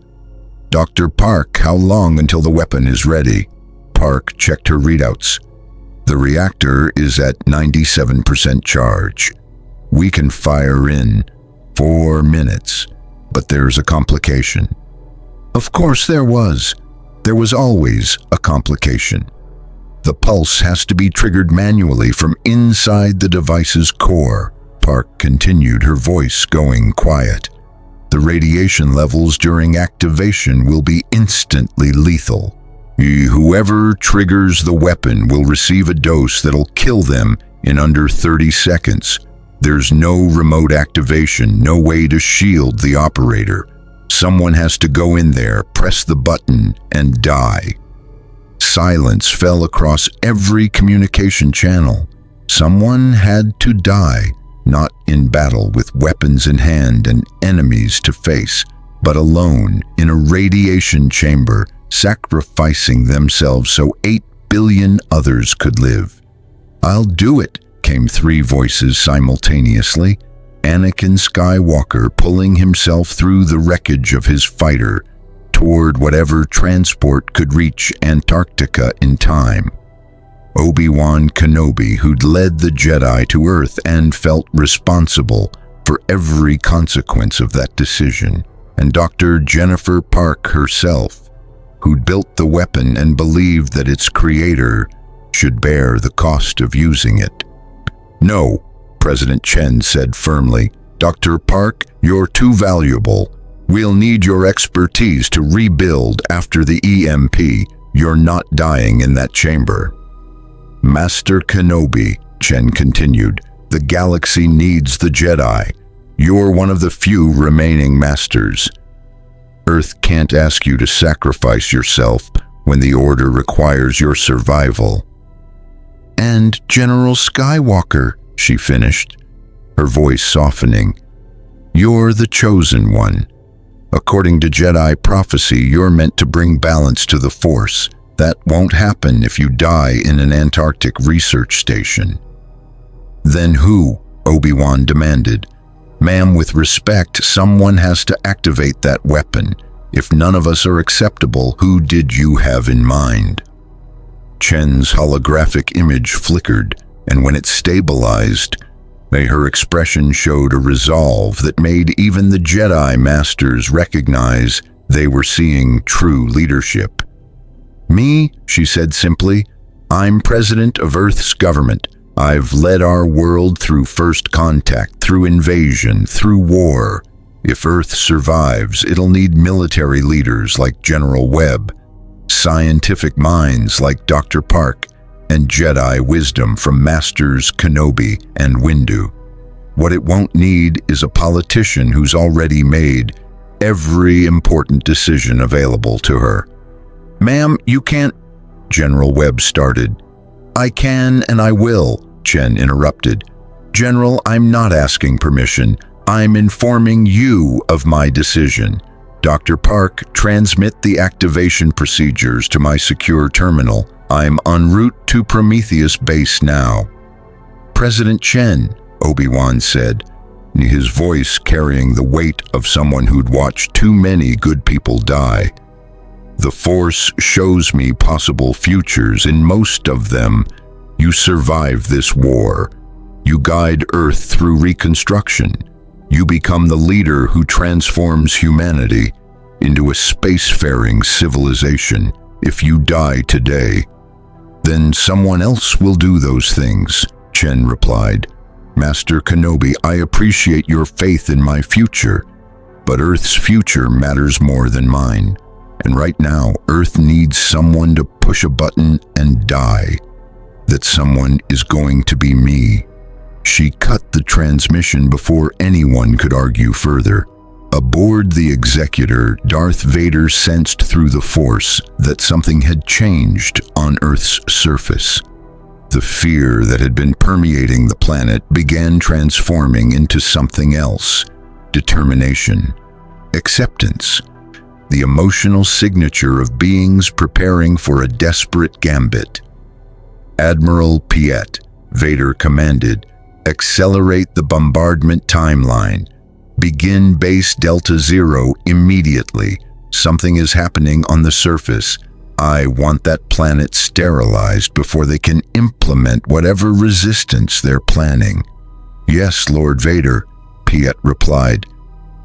[SPEAKER 1] "Dr. Park, how long until the weapon is ready?" Park checked her readouts. "The reactor is at 97% charge. We can fire in 4 minutes, but there's a complication." Of course there was. There was always a complication. "The pulse has to be triggered manually from inside the device's core," Park continued, her voice going quiet. "The radiation levels during activation will be instantly lethal. Whoever triggers the weapon will receive a dose that'll kill them in under 30 seconds. There's no remote activation, no way to shield the operator. Someone has to go in there, press the button, and die." Silence fell across every communication channel. Someone had to die, not in battle with weapons in hand and enemies to face, but alone in a radiation chamber, sacrificing themselves so 8 billion others could live. "I'll do it," came 3 voices simultaneously. Anakin Skywalker pulling himself through the wreckage of his fighter toward whatever transport could reach Antarctica in time. Obi-Wan Kenobi, who'd led the Jedi to Earth and felt responsible for every consequence of that decision. And Dr. Jennifer Park herself, who'd built the weapon and believed that its creator should bear the cost of using it. "No," President Chen said firmly. "Dr. Park, you're too valuable. We'll need your expertise to rebuild after the EMP. You're not dying in that chamber." "Master Kenobi," Chen continued, "the galaxy needs the Jedi. You're one of the few remaining masters. Earth can't ask you to sacrifice yourself when the Order requires your survival." "And General Skywalker," she finished, her voice softening, "you're the chosen one. According to Jedi prophecy, you're meant to bring balance to the Force. That won't happen if you die in an Antarctic research station." "Then who?" Obi-Wan demanded. "Ma'am, with respect, someone has to activate that weapon. If none of us are acceptable, who did you have in mind?" Chen's holographic image flickered, and when it stabilized, her expression showed a resolve that made even the Jedi Masters recognize they were seeing true leadership. "Me," she said simply. "I'm president of Earth's government. I've led our world through first contact, through invasion, through war. If Earth survives, it'll need military leaders like General Webb, scientific minds like Dr. Park, and Jedi wisdom from Masters Kenobi and Windu. What it won't need is a politician who's already made every important decision available to her." "Ma'am, you can't," General Webb started. "I can and I will," Chen interrupted. "General, I'm not asking permission. I'm informing you of my decision. Dr. Park, transmit the activation procedures to my secure terminal. I'm en route to Prometheus Base now." "President Chen," Obi-Wan said, his voice carrying the weight of someone who'd watched too many good people die. "The Force shows me possible futures. In most of them, you survive this war. You guide Earth through reconstruction. You become the leader who transforms humanity into a spacefaring civilization. If you die today, then someone else will do those things," Chen replied. "Master Kenobi, I appreciate your faith in my future, But Earth's future matters more than mine. And right now, Earth needs someone to push a button and die. That someone is going to be me. She cut the transmission before anyone could argue further. Aboard the Executor, Darth Vader sensed through the Force that something had changed on Earth's surface. The fear that had been permeating the planet began transforming into something else. Determination. Acceptance. The emotional signature of beings preparing for a desperate gambit. Admiral Piet, Vader commanded, accelerate the bombardment timeline. Begin base Delta Zero immediately. Something is happening on the surface. I want that planet sterilized before they can implement whatever resistance they're planning. Yes, Lord Vader, Piet replied.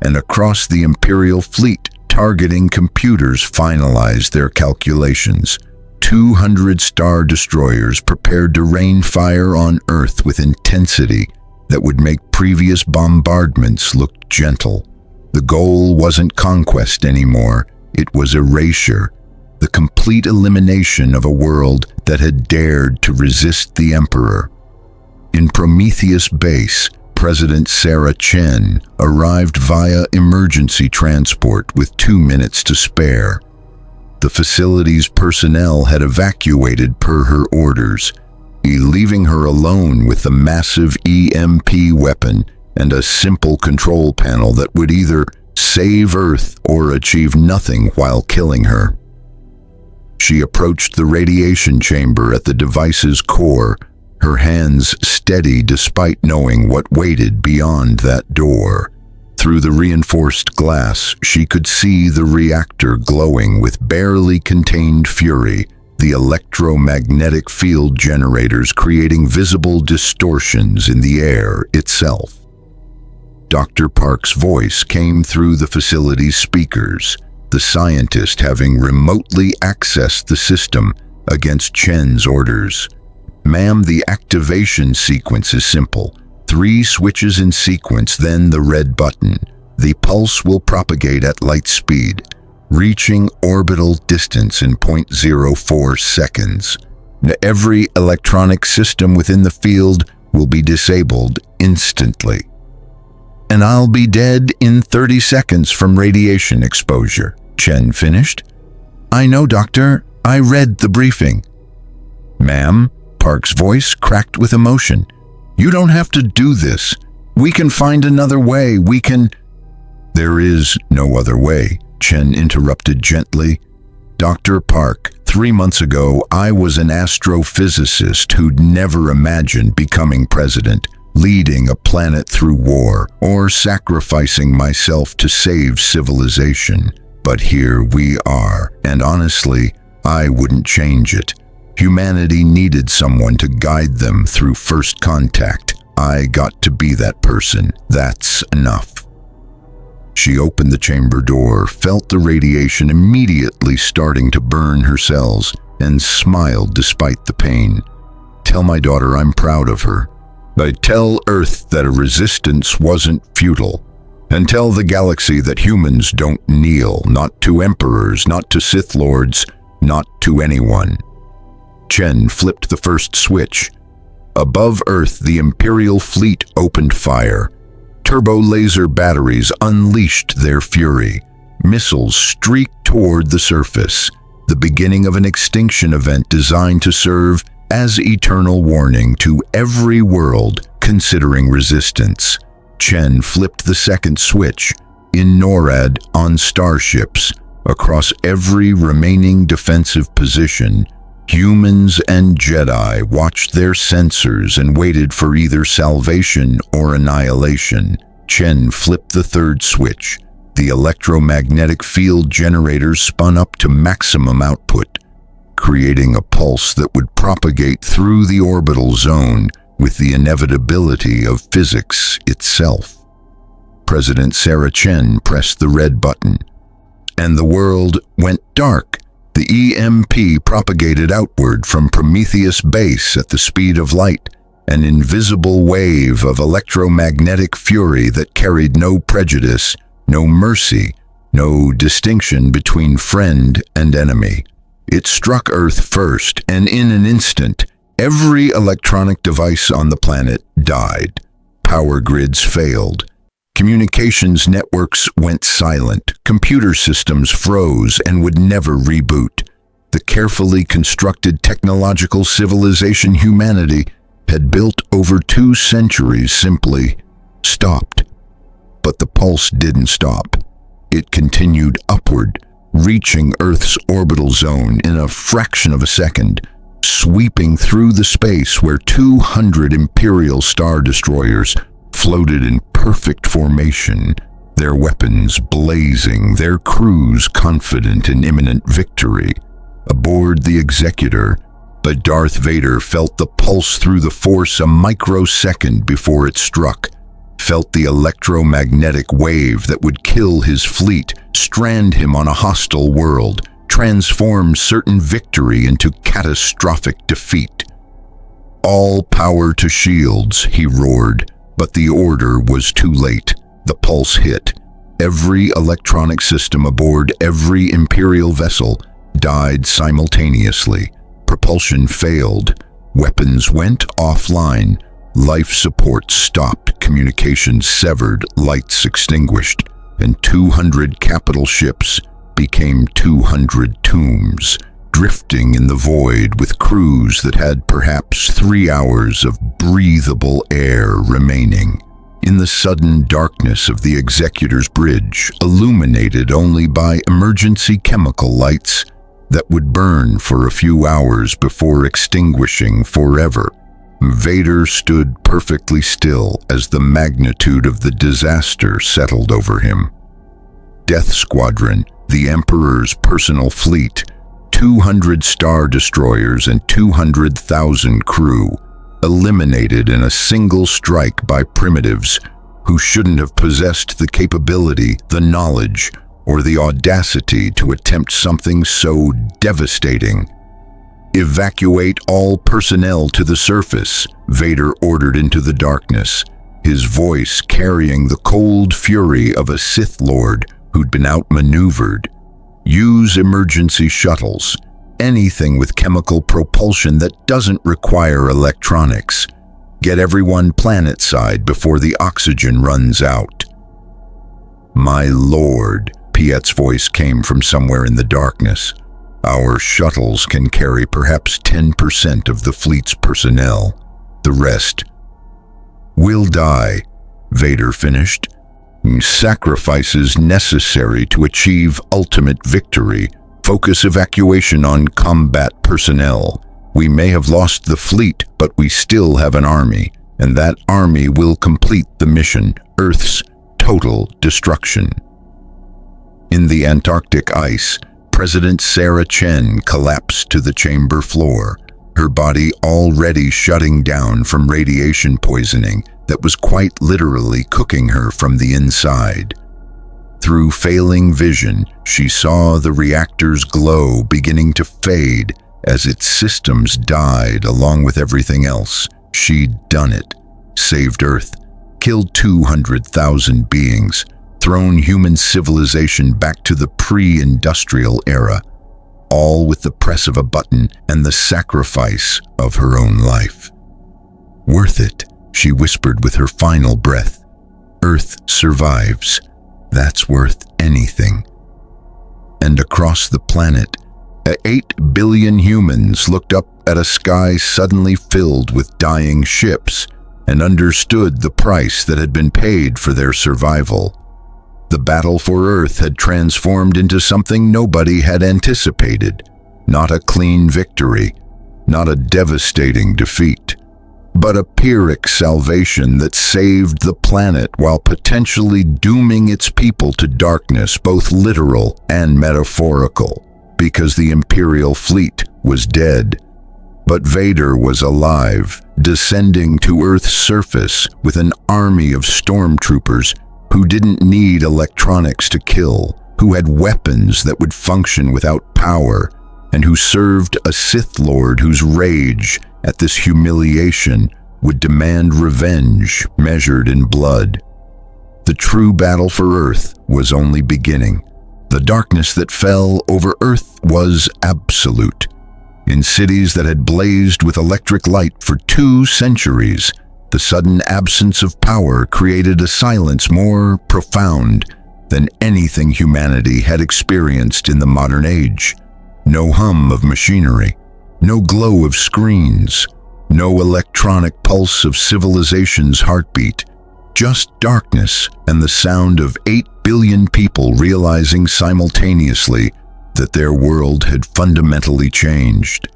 [SPEAKER 1] And across the Imperial fleet, targeting computers finalized their calculations. 200 Star Destroyers prepared to rain fire on Earth with intensity that would make previous bombardments look gentle. The goal wasn't conquest anymore, it was erasure, the complete elimination of a world that had dared to resist the Emperor. In Prometheus Base, President Sarah Chen arrived via emergency transport with 2 minutes to spare. The facility's personnel had evacuated per her orders, leaving her alone with the massive EMP weapon and a simple control panel that would either save Earth or achieve nothing while killing her. She approached the radiation chamber at the device's core, her hands steady despite knowing what waited beyond that door. Through the reinforced glass, she could see the reactor glowing with barely contained fury, the electromagnetic field generators creating visible distortions in the air itself. Dr. Park's voice came through the facility's speakers, the scientist having remotely accessed the system against Chen's orders. Ma'am, the activation sequence is simple. 3 switches in sequence, then the red button. The pulse will propagate at light speed, reaching orbital distance in 0.04 seconds. Every electronic system within the field will be disabled instantly. And I'll be dead in 30 seconds from radiation exposure, Chen finished. I know, Doctor. I read the briefing. Ma'am, Park's voice cracked with emotion. You don't have to do this. We can find another way. We can... There is no other way, Chen interrupted gently. Dr. Park, 3 months ago, I was an astrophysicist who'd never imagined becoming president, leading a planet through war, or sacrificing myself to save civilization. But here we are, and honestly, I wouldn't change it. Humanity needed someone to guide them through first contact. I got to be that person. That's enough. She opened the chamber door, felt the radiation immediately starting to burn her cells, and smiled despite the pain. Tell my daughter I'm proud of her. I tell Earth that a resistance wasn't futile. And tell the galaxy that humans don't kneel, not to emperors, not to Sith Lords, not to anyone. Chen flipped the first switch. Above Earth, the Imperial fleet opened fire. Turbo laser batteries unleashed their fury. Missiles streaked toward the surface, the beginning of an extinction event designed to serve as eternal warning to every world considering resistance. Chen flipped the second switch. In NORAD, on starships, across every remaining defensive position, humans and Jedi watched their sensors and waited for either salvation or annihilation. Chen flipped the third switch. The electromagnetic field generators spun up to maximum output, creating a pulse that would propagate through the orbital zone with the inevitability of physics itself. President Sarah Chen pressed the red button, and the world went dark. The EMP propagated outward from Prometheus Base at the speed of light, an invisible wave of electromagnetic fury that carried no prejudice, no mercy, no distinction between friend and enemy. It struck Earth first, and in an instant, every electronic device on the planet died. Power grids failed. Communications networks went silent. Computer systems froze and would never reboot. The carefully constructed technological civilization humanity had built over 2 centuries simply stopped. But the pulse didn't stop. It continued upward, reaching Earth's orbital zone in a fraction of a second, sweeping through the space where 200 Imperial Star Destroyers floated in perfect formation, their weapons blazing, their crews confident in imminent victory. Aboard the Executor, but Darth Vader felt the pulse through the Force a microsecond before it struck, felt the electromagnetic wave that would kill his fleet, strand him on a hostile world, transform certain victory into catastrophic defeat. "All power to shields," he roared, but the order was too late. The pulse hit. Every electronic system aboard every Imperial vessel died simultaneously. Propulsion failed. Weapons went offline. Life support stopped. Communications severed. Lights extinguished. And 200 capital ships became 200 tombs, drifting in the void with crews that had perhaps 3 hours of breathable air remaining. In the sudden darkness of the Executor's bridge, illuminated only by emergency chemical lights that would burn for a few hours before extinguishing forever, Vader stood perfectly still as the magnitude of the disaster settled over him. Death Squadron, the Emperor's personal fleet, 200 Star Destroyers and 200,000 crew, eliminated in a single strike by primitives who shouldn't have possessed the capability, the knowledge, or the audacity to attempt something so devastating. "Evacuate all personnel to the surface," Vader ordered into the darkness, his voice carrying the cold fury of a Sith Lord who'd been outmaneuvered. "Use emergency shuttles, anything with chemical propulsion that doesn't require electronics. Get everyone planet-side before the oxygen runs out." "My lord," Piet's voice came from somewhere in the darkness. "Our shuttles can carry perhaps 10% of the fleet's personnel. The rest will die," Vader finished. "Sacrifices necessary to achieve ultimate victory. Focus evacuation on combat personnel. We may have lost the fleet, but we still have an army, and that army will complete the mission, Earth's total destruction." In the Antarctic ice, President Sarah Chen collapsed to the chamber floor, her body already shutting down from radiation poisoning that was quite literally cooking her from the inside. Through failing vision, she saw the reactor's glow beginning to fade as its systems died along with everything else. She'd done it, saved Earth, killed 200,000 beings, thrown human civilization back to the pre-industrial era, all with the press of a button and the sacrifice of her own life. "Worth it," she whispered with her final breath. "Earth survives. That's worth anything." And across the planet, 8 billion humans looked up at a sky suddenly filled with dying ships and understood the price that had been paid for their survival. The battle for Earth had transformed into something nobody had anticipated. Not a clean victory, not a devastating defeat, but a Pyrrhic salvation that saved the planet while potentially dooming its people to darkness, both literal and metaphorical, because the Imperial fleet was dead. But Vader was alive, descending to Earth's surface with an army of stormtroopers who didn't need electronics to kill, who had weapons that would function without power, and who served a Sith Lord whose rage at this humiliation would demand revenge measured in blood. The true battle for Earth was only beginning. The darkness that fell over Earth was absolute. In cities that had blazed with electric light for 2 centuries, the sudden absence of power created a silence more profound than anything humanity had experienced in the modern age. No hum of machinery, no glow of screens, no electronic pulse of civilization's heartbeat. Just darkness and the sound of 8 billion people realizing simultaneously that their world had fundamentally changed.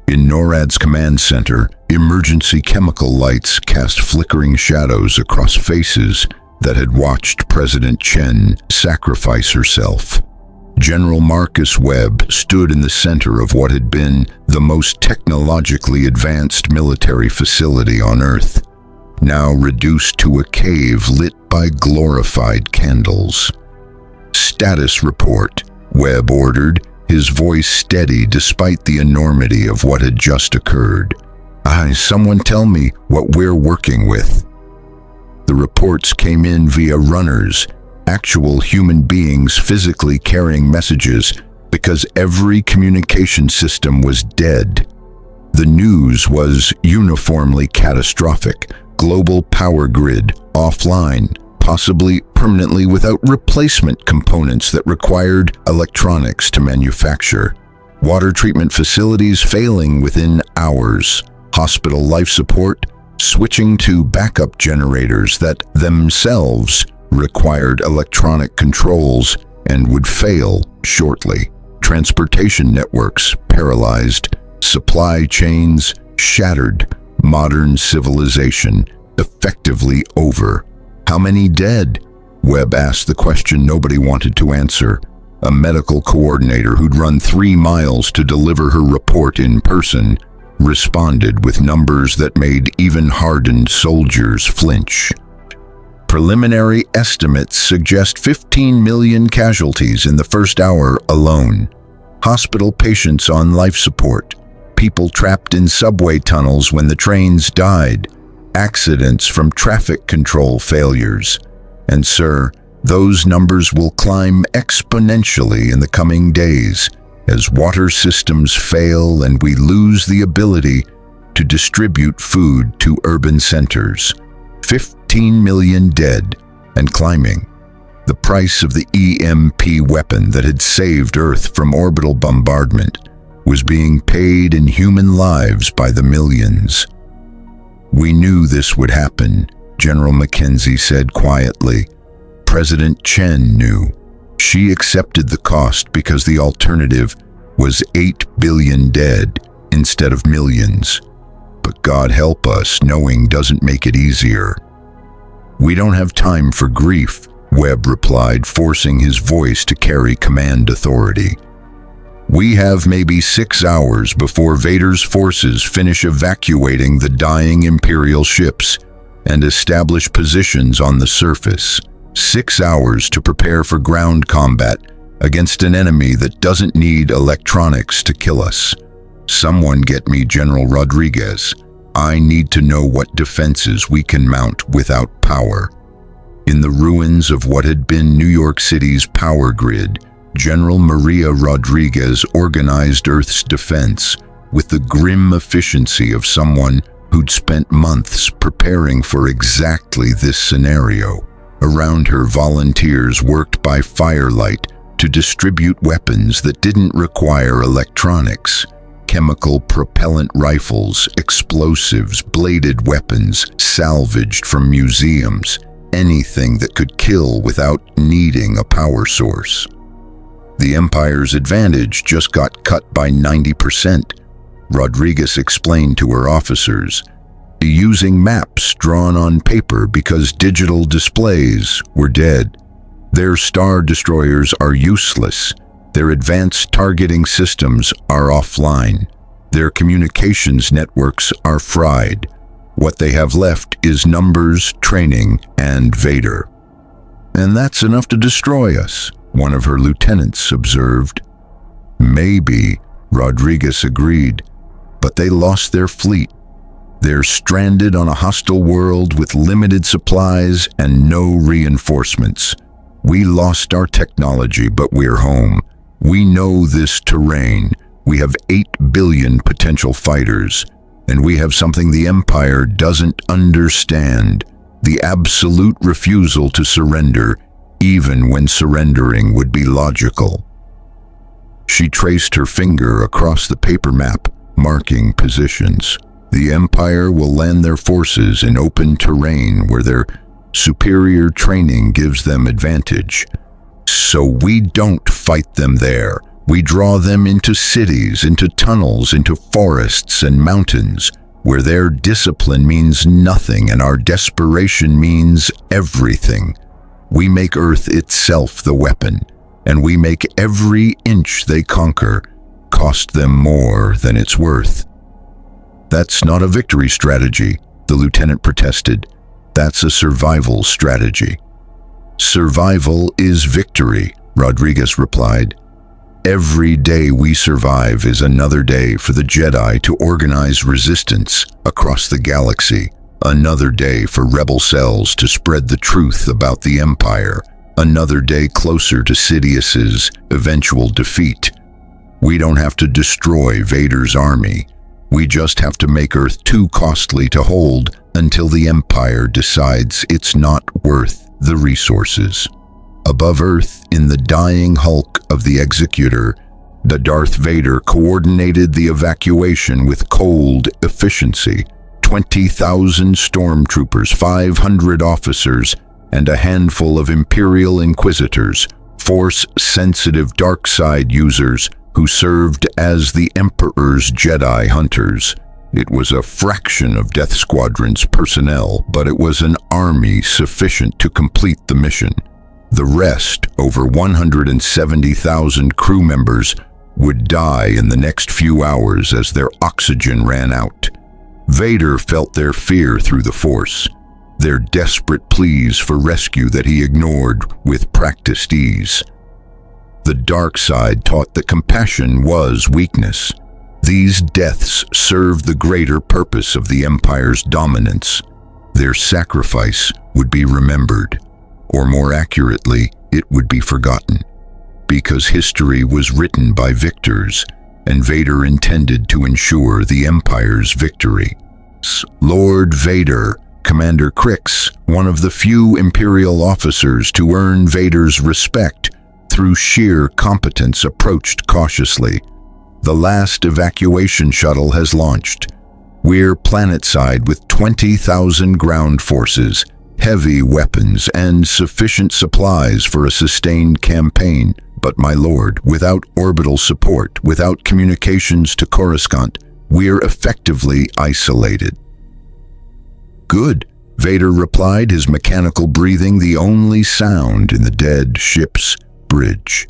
[SPEAKER 1] In NORAD's command center, emergency chemical lights cast flickering shadows across faces that had watched President Chen sacrifice herself. General Marcus Webb stood in the center of what had been the most technologically advanced military facility on Earth, now reduced to a cave lit by glorified candles. "Status report," Webb ordered, his voice steady despite the enormity of what had just occurred. Someone tell me what we're working with." The reports came in via runners, actual human beings physically carrying messages, because every communication system was dead. The news was uniformly catastrophic. Global power grid offline, possibly permanently without replacement components that required electronics to manufacture. Water treatment facilities failing within hours. Hospital life support switching to backup generators that themselves required electronic controls and would fail shortly. Transportation networks paralyzed. Supply chains shattered. Modern civilization effectively over. "How many dead?" Webb asked the question nobody wanted to answer. A medical coordinator who'd run 3 miles to deliver her report in person responded with numbers that made even hardened soldiers flinch. Preliminary estimates suggest 15 million casualties in the first hour alone. Hospital patients on life support, people trapped in subway tunnels when the trains died, accidents from traffic control failures. And sir, those numbers will climb exponentially in the coming days as water systems fail and we lose the ability to distribute food to urban centers. 15 million dead and climbing. The price of the EMP weapon that had saved Earth from orbital bombardment was being paid in human lives by the millions. "We knew this would happen," General Mackenzie said quietly. "President Chen knew. She accepted the cost because the alternative was 8 billion dead instead of millions. But God help us, knowing doesn't make it easier." "We don't have time for grief," Webb replied, forcing his voice to carry command authority. "We have maybe 6 hours before Vader's forces finish evacuating the dying Imperial ships and establish positions on the surface. 6 hours to prepare for ground combat against an enemy that doesn't need electronics to kill us. Someone get me General Rodriguez. I need to know what defenses we can mount without power." In the ruins of what had been New York City's power grid, General Maria Rodriguez organized Earth's defense with the grim efficiency of someone who'd spent months preparing for exactly this scenario. Around her, volunteers worked by firelight to distribute weapons that didn't require electronics. Chemical propellant rifles, explosives, bladed weapons salvaged from museums, anything that could kill without needing a power source. The Empire's advantage just got cut by 90%, Rodriguez explained to her officers, using maps drawn on paper because digital displays were dead. Their star destroyers are useless. Their advanced targeting systems are offline. Their communications networks are fried. What they have left is numbers, training, and Vader. "And that's enough to destroy us," one of her lieutenants observed. "Maybe," Rodriguez agreed, "but they lost their fleet. They're stranded on a hostile world with limited supplies and no reinforcements. We lost our technology, but we're home. We know this terrain. We have 8 billion potential fighters, and we have something the Empire doesn't understand: the absolute refusal to surrender, even when surrendering would be logical. She traced her finger across the paper map, marking positions. The Empire will land their forces in open terrain where their superior training gives them advantage. So we don't fight them there. We draw them into cities, into tunnels, into forests and mountains, where their discipline means nothing and our desperation means everything. We make Earth itself the weapon, and we make every inch they conquer cost them more than it's worth. That's not a victory strategy, the lieutenant protested. That's a survival strategy. Survival is victory, Rodriguez replied. Every day we survive is another day for the Jedi to organize resistance across the galaxy, another day for rebel cells to spread the truth about the Empire, another day closer to Sidious's eventual defeat. We don't have to destroy Vader's army. We just have to make Earth too costly to hold until the Empire decides it's not worth the resources. Above Earth, in the dying hulk of the Executor, the Darth Vader coordinated the evacuation with cold efficiency. 20,000 stormtroopers, 500 officers, and a handful of Imperial Inquisitors, Force-sensitive dark side users who served as the Emperor's Jedi hunters. It was a fraction of Death Squadron's personnel, but it was an army sufficient to complete the mission. The rest, over 170,000 crew members, would die in the next few hours as their oxygen ran out. Vader felt their fear through the Force, their desperate pleas for rescue that he ignored with practiced ease. The dark side taught that compassion was weakness. These deaths served the greater purpose of the Empire's dominance. Their sacrifice would be remembered, or more accurately, it would be forgotten, because history was written by victors, and Vader intended to ensure the Empire's victory. Lord Vader, Commander Crix, one of the few Imperial officers to earn Vader's respect through sheer competence, approached cautiously. The last evacuation shuttle has launched. We're planetside with 20,000 ground forces, heavy weapons, and sufficient supplies for a sustained campaign. But my lord, without orbital support, without communications to Coruscant, we're effectively isolated. Good, Vader replied, his mechanical breathing the only sound in the dead ship's bridge.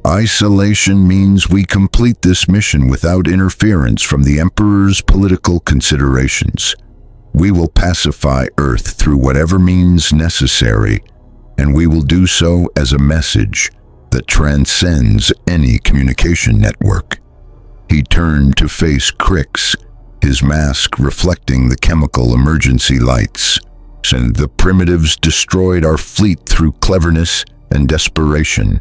[SPEAKER 1] Isolation means we complete this mission without interference from the Emperor's political considerations. We will pacify Earth through whatever means necessary, and we will do so as a message that transcends any communication network. He turned to face Crix, his mask reflecting the chemical emergency lights. And the primitives destroyed our fleet through cleverness and desperation,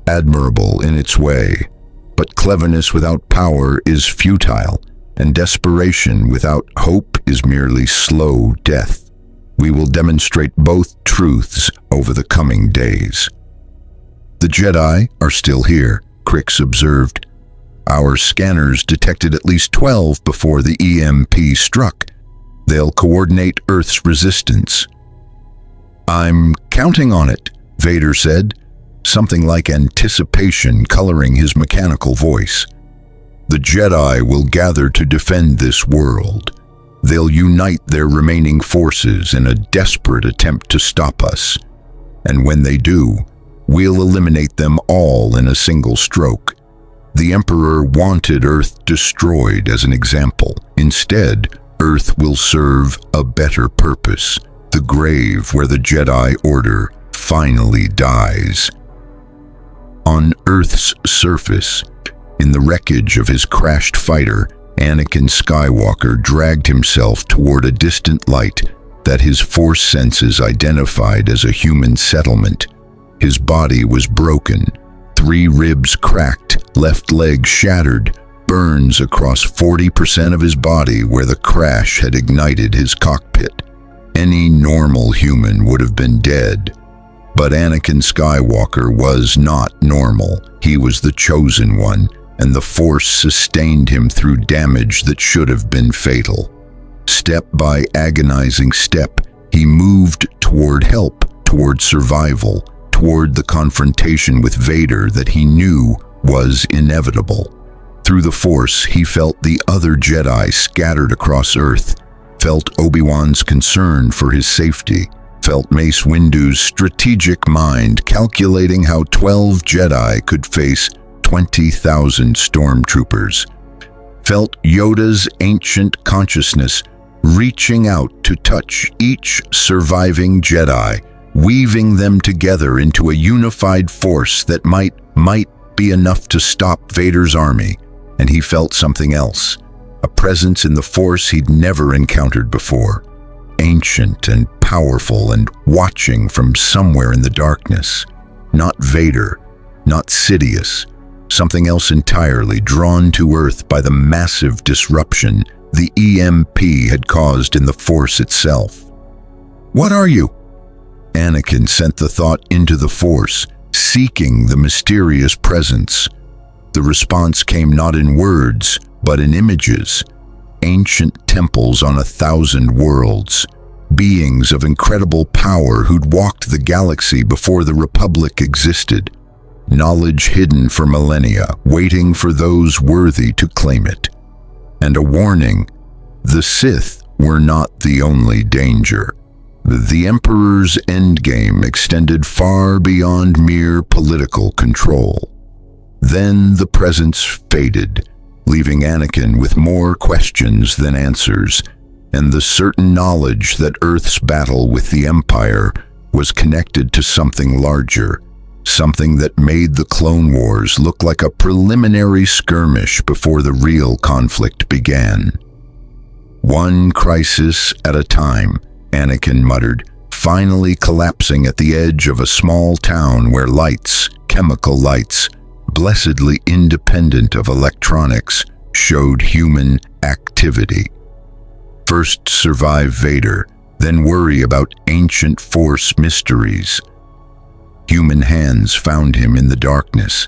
[SPEAKER 1] admirable in its way. But cleverness without power is futile, and desperation without hope is merely slow death. We will demonstrate both truths over the coming days. The Jedi are still here, Crix observed. Our scanners detected at least 12 before the EMP struck. They'll coordinate Earth's resistance. I'm counting on it, Vader said, something like anticipation coloring his mechanical voice. The Jedi will gather to defend this world. They'll unite their remaining forces in a desperate attempt to stop us. And when they do, we'll eliminate them all in a single stroke. The Emperor wanted Earth destroyed as an example. Instead, Earth will serve a better purpose, the grave where the Jedi Order finally dies. On Earth's surface, in the wreckage of his crashed fighter, Anakin Skywalker dragged himself toward a distant light that his Force senses identified as a human settlement. His body was broken, 3 ribs cracked, left leg shattered, burns across 40% of his body where the crash had ignited his cockpit. Any normal human would have been dead. But Anakin Skywalker was not normal. He was the chosen one, and the Force sustained him through damage that should have been fatal. Step by agonizing step, he moved toward help, toward survival, toward the confrontation with Vader that he knew was inevitable. Through the Force, he felt the other Jedi scattered across Earth, felt Obi-Wan's concern for his safety, felt Mace Windu's strategic mind calculating how 12 Jedi could face 20,000 stormtroopers, felt Yoda's ancient consciousness reaching out to touch each surviving Jedi, weaving them together into a unified force that might be enough to stop Vader's army. And he felt something else, a presence in the Force he'd never encountered before, ancient and powerful and watching from somewhere in the darkness. Not Vader, not Sidious, something else entirely, drawn to Earth by the massive disruption the EMP had caused in the Force itself. "What are you?" Anakin sent the thought into the Force, seeking the mysterious presence. The response came not in words, but in images. Ancient temples on 1,000 worlds. Beings of incredible power who'd walked the galaxy before the Republic existed. Knowledge hidden for millennia, waiting for those worthy to claim it. And a warning: the Sith were not the only danger. The Emperor's endgame extended far beyond mere political control. Then the presence faded, leaving Anakin with more questions than answers, and the certain knowledge that Earth's battle with the Empire was connected to something larger, something that made the Clone Wars look like a preliminary skirmish before the real conflict began. "One crisis at a time," Anakin muttered, finally collapsing at the edge of a small town where lights, chemical lights, blessedly independent of electronics, showed human activity. First survive Vader, then worry about ancient Force mysteries. Human hands found him in the darkness.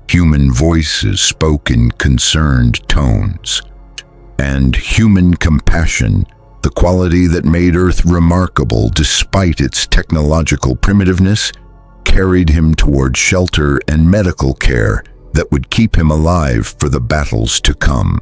[SPEAKER 1] Human voices spoke in concerned tones. And human compassion, the quality that made Earth remarkable despite its technological primitiveness, carried him toward shelter and medical care that would keep him alive for the battles to come.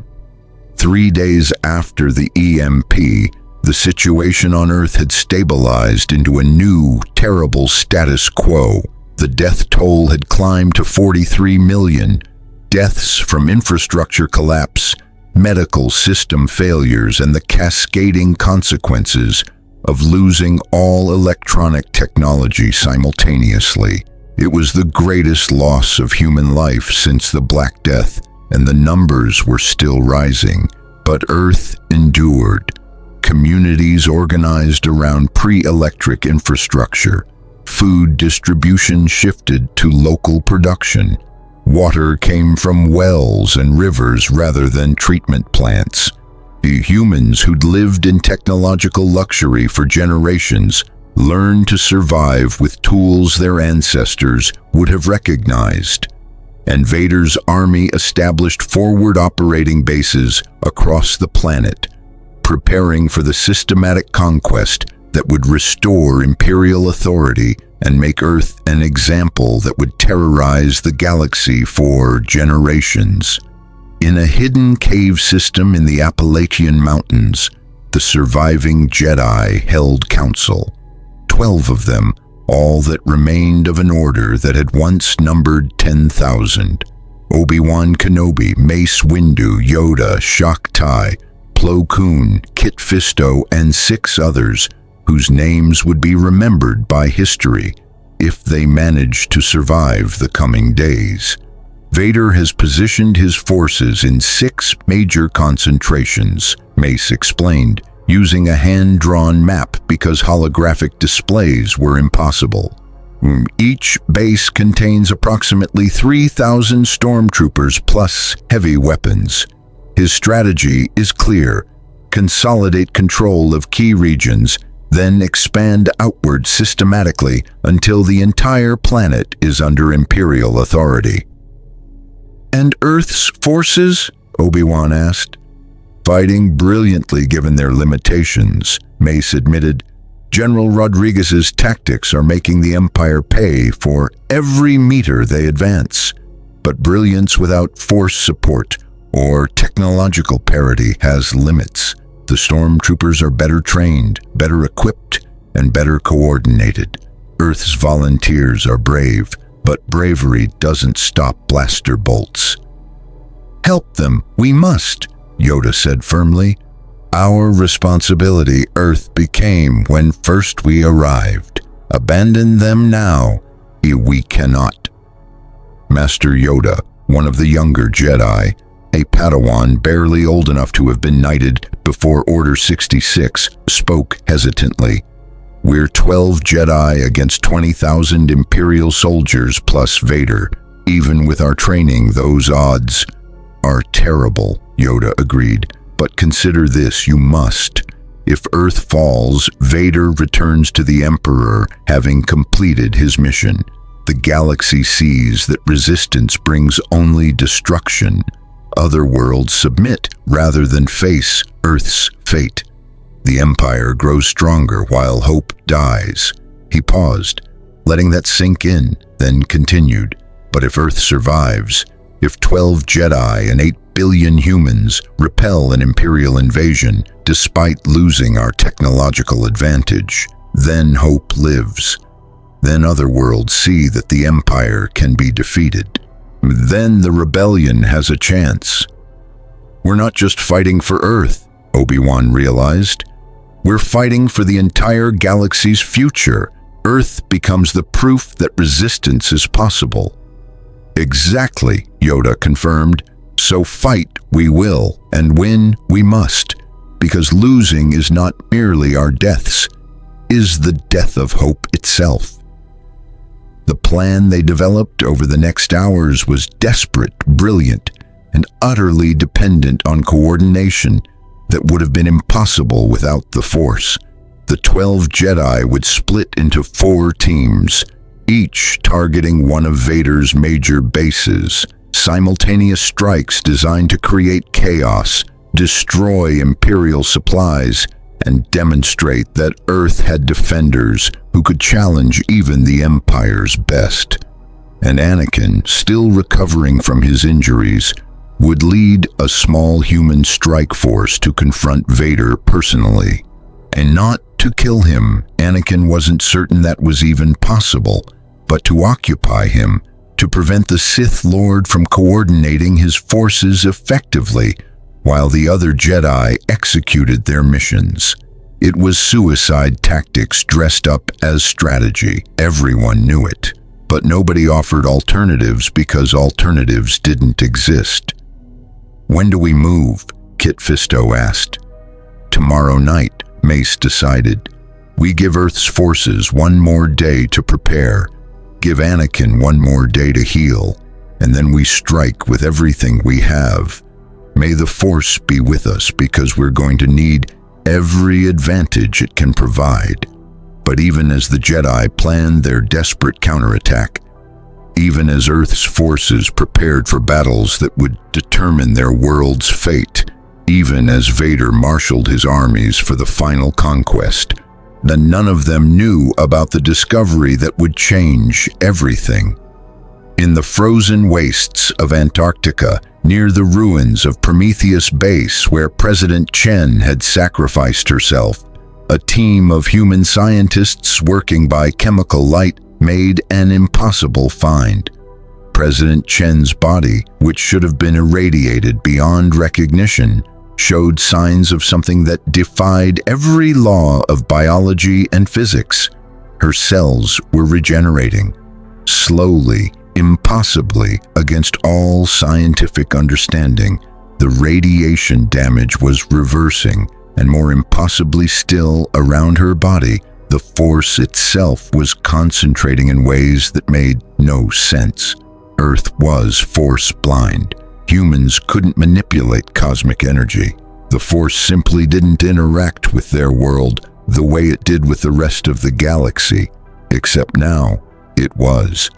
[SPEAKER 1] 3 days after the EMP, the situation on Earth had stabilized into a new, terrible status quo. The death toll had climbed to 43 million. Deaths from infrastructure collapse, medical system failures, and the cascading consequences of losing all electronic technology simultaneously. It was the greatest loss of human life since the Black Death, and the numbers were still rising. But Earth endured. Communities organized around pre-electric infrastructure. Food distribution shifted to local production. Water came from wells and rivers rather than treatment plants. The humans who'd lived in technological luxury for generations learned to survive with tools their ancestors would have recognized. And Vader's army established forward operating bases across the planet, preparing for the systematic conquest that would restore Imperial authority and make Earth an example that would terrorize the galaxy for generations. In a hidden cave system in the Appalachian Mountains, the surviving Jedi held council. 12 of them, all that remained of an order that had once numbered 10,000. Obi-Wan Kenobi, Mace Windu, Yoda, Shak Tai, Plo Koon, Kit Fisto, and 6 others whose names would be remembered by history if they managed to survive the coming days. Vader has positioned his forces in 6 major concentrations, Mace explained, using a hand-drawn map because holographic displays were impossible. Each base contains approximately 3,000 stormtroopers plus heavy weapons. His strategy is clear: consolidate control of key regions, then expand outward systematically until the entire planet is under Imperial authority. "And Earth's forces?" Obi-Wan asked. "Fighting brilliantly given their limitations," Mace admitted. "General Rodriguez's tactics are making the Empire pay for every meter they advance. But brilliance without force support or technological parity has limits. The stormtroopers are better trained, better equipped, and better coordinated. Earth's volunteers are brave, but bravery doesn't stop blaster bolts." "Help them, we must," Yoda said firmly. "Our responsibility Earth became when first we arrived. Abandon them now, we cannot." Master Yoda, one of the younger Jedi, a Padawan barely old enough to have been knighted before Order 66, spoke hesitantly. "We're 12 Jedi against 20,000 Imperial soldiers plus Vader. Even with our training, those odds are terrible," Yoda agreed. "But consider this, you must. If Earth falls, Vader returns to the Emperor, having completed his mission. The galaxy sees that resistance brings only destruction. Other worlds submit rather than face Earth's fate. The Empire grows stronger while hope dies." He paused, letting that sink in, then continued. "But if Earth survives, if 12 Jedi and 8 billion humans repel an Imperial invasion despite losing our technological advantage, then hope lives. Then other worlds see that the Empire can be defeated. Then the rebellion has a chance." "We're not just fighting for Earth," Obi-Wan realized. "We're fighting for the entire galaxy's future. Earth becomes the proof that resistance is possible." "Exactly," Yoda confirmed. "So fight we will, and win we must, because losing is not merely our deaths, is the death of hope itself." The plan they developed over the next hours was desperate, brilliant, and utterly dependent on coordination that would have been impossible without the Force. The 12 Jedi would split into 4 teams, each targeting one of Vader's major bases. Simultaneous strikes designed to create chaos, destroy Imperial supplies, and demonstrate that Earth had defenders who could challenge even the Empire's best. And Anakin, still recovering from his injuries, would lead a small human strike force to confront Vader personally. And not to kill him. Anakin wasn't certain that was even possible, but to occupy him, to prevent the Sith Lord from coordinating his forces effectively while the other Jedi executed their missions. It was suicide tactics dressed up as strategy. Everyone knew it, but nobody offered alternatives because alternatives didn't exist. "When do we move?" Kit Fisto asked. "Tomorrow night," Mace decided. "We give Earth's forces one more day to prepare, give Anakin one more day to heal, and then we strike with everything we have. May the Force be with us because we're going to need every advantage it can provide." But even as the Jedi planned their desperate counterattack, even as Earth's forces prepared for battles that would determine their world's fate, even as Vader marshaled his armies for the final conquest, none of them knew about the discovery that would change everything. In the frozen wastes of Antarctica, near the ruins of Prometheus Base where President Chen had sacrificed herself, a team of human scientists working by chemical light made an impossible find. President Chen's body, which should have been irradiated beyond recognition, showed signs of something that defied every law of biology and physics. Her cells were regenerating, slowly, impossibly against all scientific understanding. The radiation damage was reversing, and more impossibly still, around her body, the force itself was concentrating in ways that made no sense. Earth was force blind. Humans couldn't manipulate cosmic energy. The force simply didn't interact with their world the way it did with the rest of the galaxy, except now it was.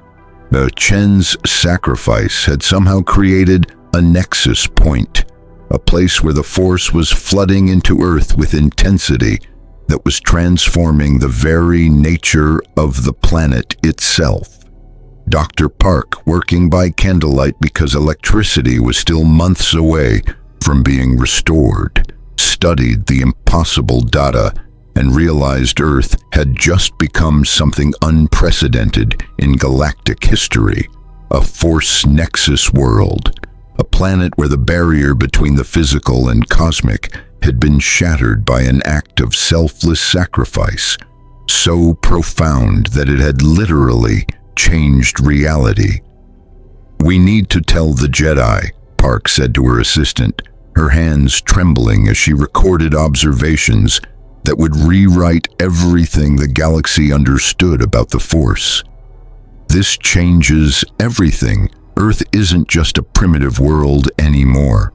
[SPEAKER 1] Chen's sacrifice had somehow created a nexus point, a place where the force was flooding into Earth with intensity that was transforming the very nature of the planet itself. Dr. Park, working by candlelight because electricity was still months away from being restored, studied the impossible data and realized Earth had just become something unprecedented in galactic history, a force nexus world, a planet where the barrier between the physical and cosmic had been shattered by an act of selfless sacrifice, so profound that it had literally changed reality. "We need to tell the Jedi," Park said to her assistant, her hands trembling as she recorded observations that would rewrite everything the galaxy understood about the Force. "This changes everything. Earth isn't just a primitive world anymore.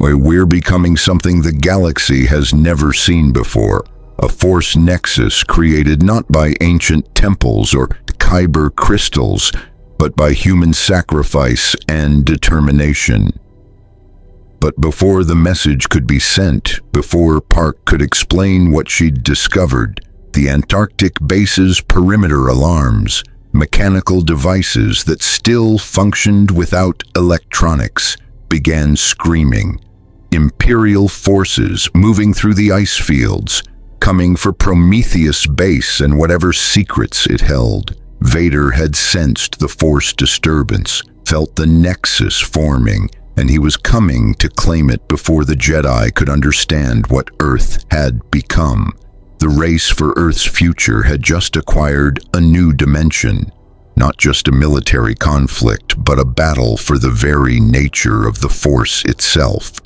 [SPEAKER 1] We're becoming something the galaxy has never seen before, a Force nexus created not by ancient temples or Kyber crystals, but by human sacrifice and determination." But before the message could be sent, before Park could explain what she'd discovered, the Antarctic base's perimeter alarms, mechanical devices that still functioned without electronics, began screaming. Imperial forces moving through the ice fields, coming for Prometheus base and whatever secrets it held. Vader had sensed the Force disturbance, felt the nexus forming, and he was coming to claim it before the Jedi could understand what Earth had become. The race for Earth's future had just acquired a new dimension, not just a military conflict, but a battle for the very nature of the Force itself.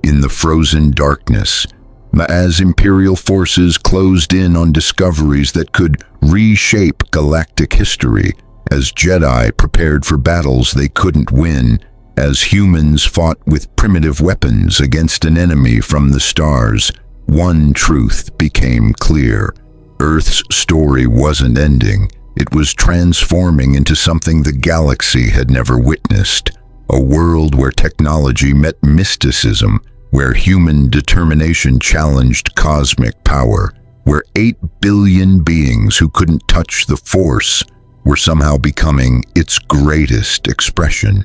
[SPEAKER 1] In the frozen darkness, as Imperial forces closed in on discoveries that could reshape galactic history, as Jedi prepared for battles they couldn't win, as humans fought with primitive weapons against an enemy from the stars, one truth became clear. Earth's story wasn't ending. It was transforming into something the galaxy had never witnessed. A world where technology met mysticism, where human determination challenged cosmic power, where 8 billion beings who couldn't touch the Force were somehow becoming its greatest expression.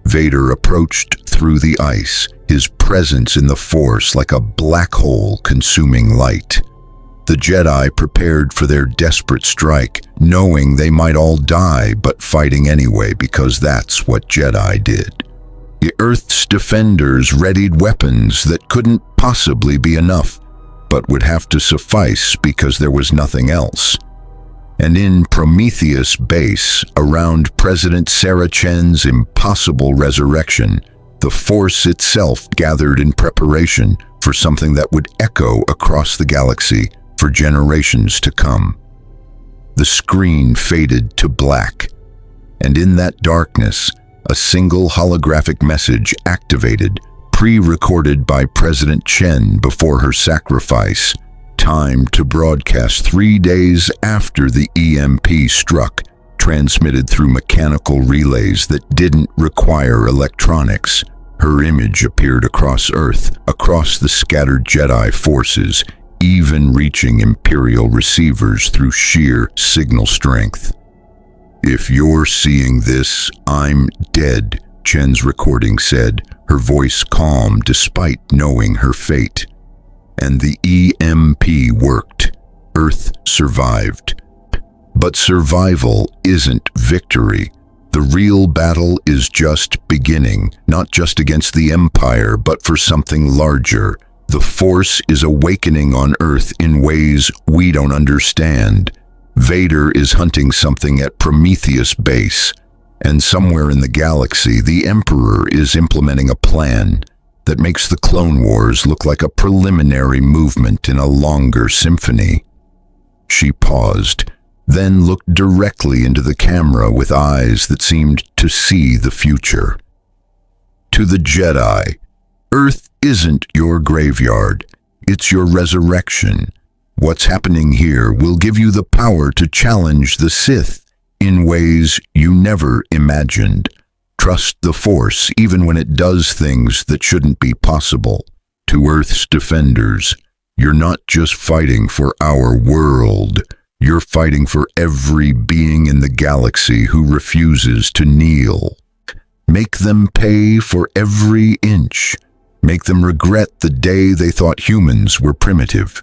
[SPEAKER 1] Vader approached through the ice, his presence in the Force like a black hole consuming light. The Jedi prepared for their desperate strike, knowing they might all die, but fighting anyway because that's what Jedi did. The Earth's defenders readied weapons that couldn't possibly be enough, but would have to suffice because there was nothing else. And in Prometheus base, around President Sarah Chen's impossible resurrection, the Force itself gathered in preparation for something that would echo across the galaxy for generations to come. The screen faded to black, and in that darkness, a single holographic message activated, pre-recorded by President Chen before her sacrifice, timed to broadcast 3 days after the EMP struck, transmitted through mechanical relays that didn't require electronics. Her image appeared across Earth, across the scattered Jedi forces, even reaching Imperial receivers through sheer signal strength. "If you're seeing this, I'm dead," Chen's recording said, her voice calm despite knowing her fate. And the EMP worked. Earth survived. But survival isn't victory. The real battle is just beginning, not just against the Empire, but for something larger. The Force is awakening on Earth in ways we don't understand. Vader is hunting something at Prometheus base, And somewhere in the galaxy, the Emperor is implementing a plan that makes the Clone Wars look like a preliminary movement in a longer symphony. She paused, then looked directly into the camera with eyes that seemed to see the future. To the Jedi, Earth isn't your graveyard, it's your resurrection. What's happening here will give you the power to challenge the Sith in ways you never imagined. Trust the Force even when it does things that shouldn't be possible. To Earth's defenders, you're not just fighting for our world. You're fighting for every being in the galaxy who refuses to kneel. Make them pay for every inch. Make them regret the day they thought humans were primitive.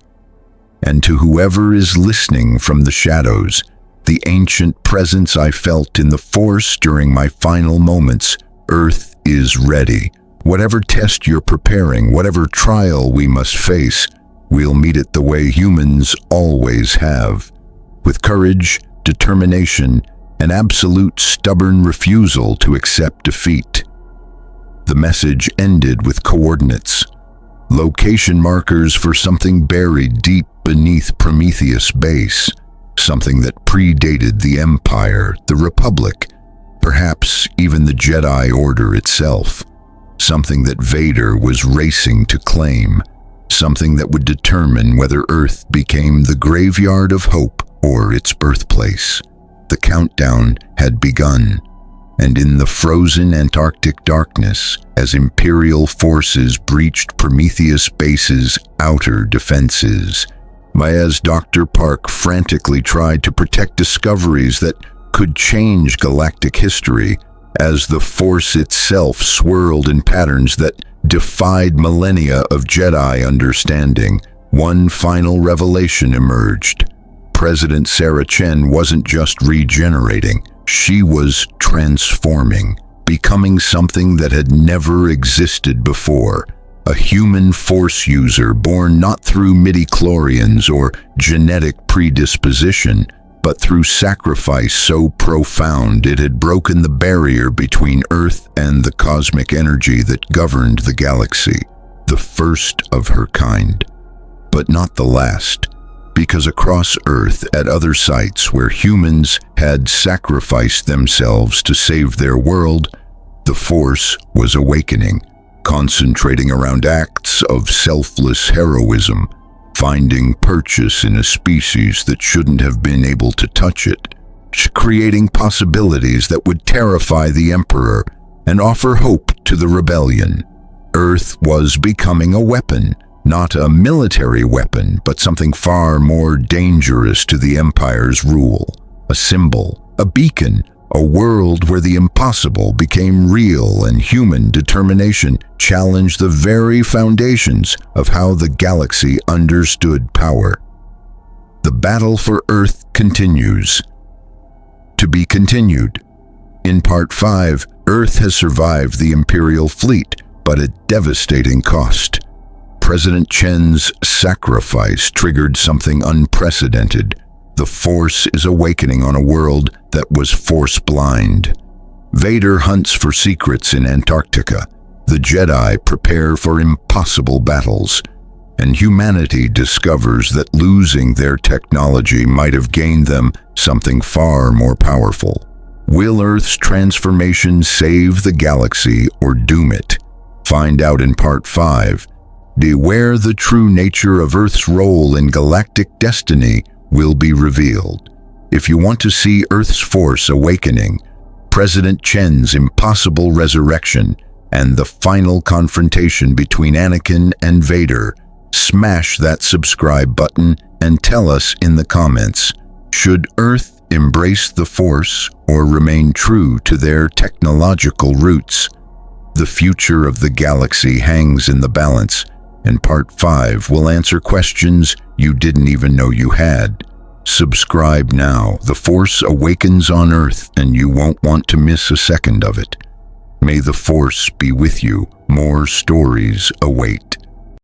[SPEAKER 1] And to whoever is listening from the shadows, the ancient presence I felt in the Force during my final moments, Earth is ready. Whatever test you're preparing, whatever trial we must face, we'll meet it the way humans always have. With courage, determination, and absolute stubborn refusal to accept defeat. The message ended with coordinates, location markers for something buried deep beneath Prometheus Base, something that predated the Empire, the Republic, perhaps even the Jedi Order itself, something that Vader was racing to claim, something that would determine whether Earth became the graveyard of hope or its birthplace. The countdown had begun, and in the frozen Antarctic darkness, as Imperial forces breached Prometheus Base's outer defenses, as Dr. Park frantically tried to protect discoveries that could change galactic history, as the Force itself swirled in patterns that defied millennia of Jedi understanding, one final revelation emerged. President Sarah Chen wasn't just regenerating, she was transforming, becoming something that had never existed before. A human Force user born not through midichlorians or genetic predisposition, but through sacrifice so profound it had broken the barrier between Earth and the cosmic energy that governed the galaxy. The first of her kind, but not the last, because across Earth at other sites where humans had sacrificed themselves to save their world, the Force was awakening, concentrating around acts of selfless heroism, finding purchase in a species that shouldn't have been able to touch it, creating possibilities that would terrify the Emperor and offer hope to the rebellion. Earth was becoming a weapon, not a military weapon, but something far more dangerous to the Empire's rule. A symbol, a beacon, a world where the impossible became real and human determination challenged the very foundations of how the galaxy understood power. The battle for Earth continues. To be continued. In Part 5, Earth has survived the Imperial fleet, but at devastating cost. President Chen's sacrifice triggered something unprecedented. The Force is awakening on a world that was Force-blind. Vader hunts for secrets in Antarctica. The Jedi prepare for impossible battles. And humanity discovers that losing their technology might have gained them something far more powerful. Will Earth's transformation save the galaxy or doom it? Find out in Part 5. Beware, the true nature of Earth's role in galactic destiny will be revealed. If you want to see Earth's Force awakening, President Chen's impossible resurrection, and the final confrontation between Anakin and Vader, smash that subscribe button and tell us in the comments, should Earth embrace the Force or remain true to their technological roots? The future of the galaxy hangs in the balance, and Part 5 will answer questions you didn't even know you had. Subscribe now. The Force awakens on Earth, and you won't want to miss a second of it. May the Force be with you. More stories await.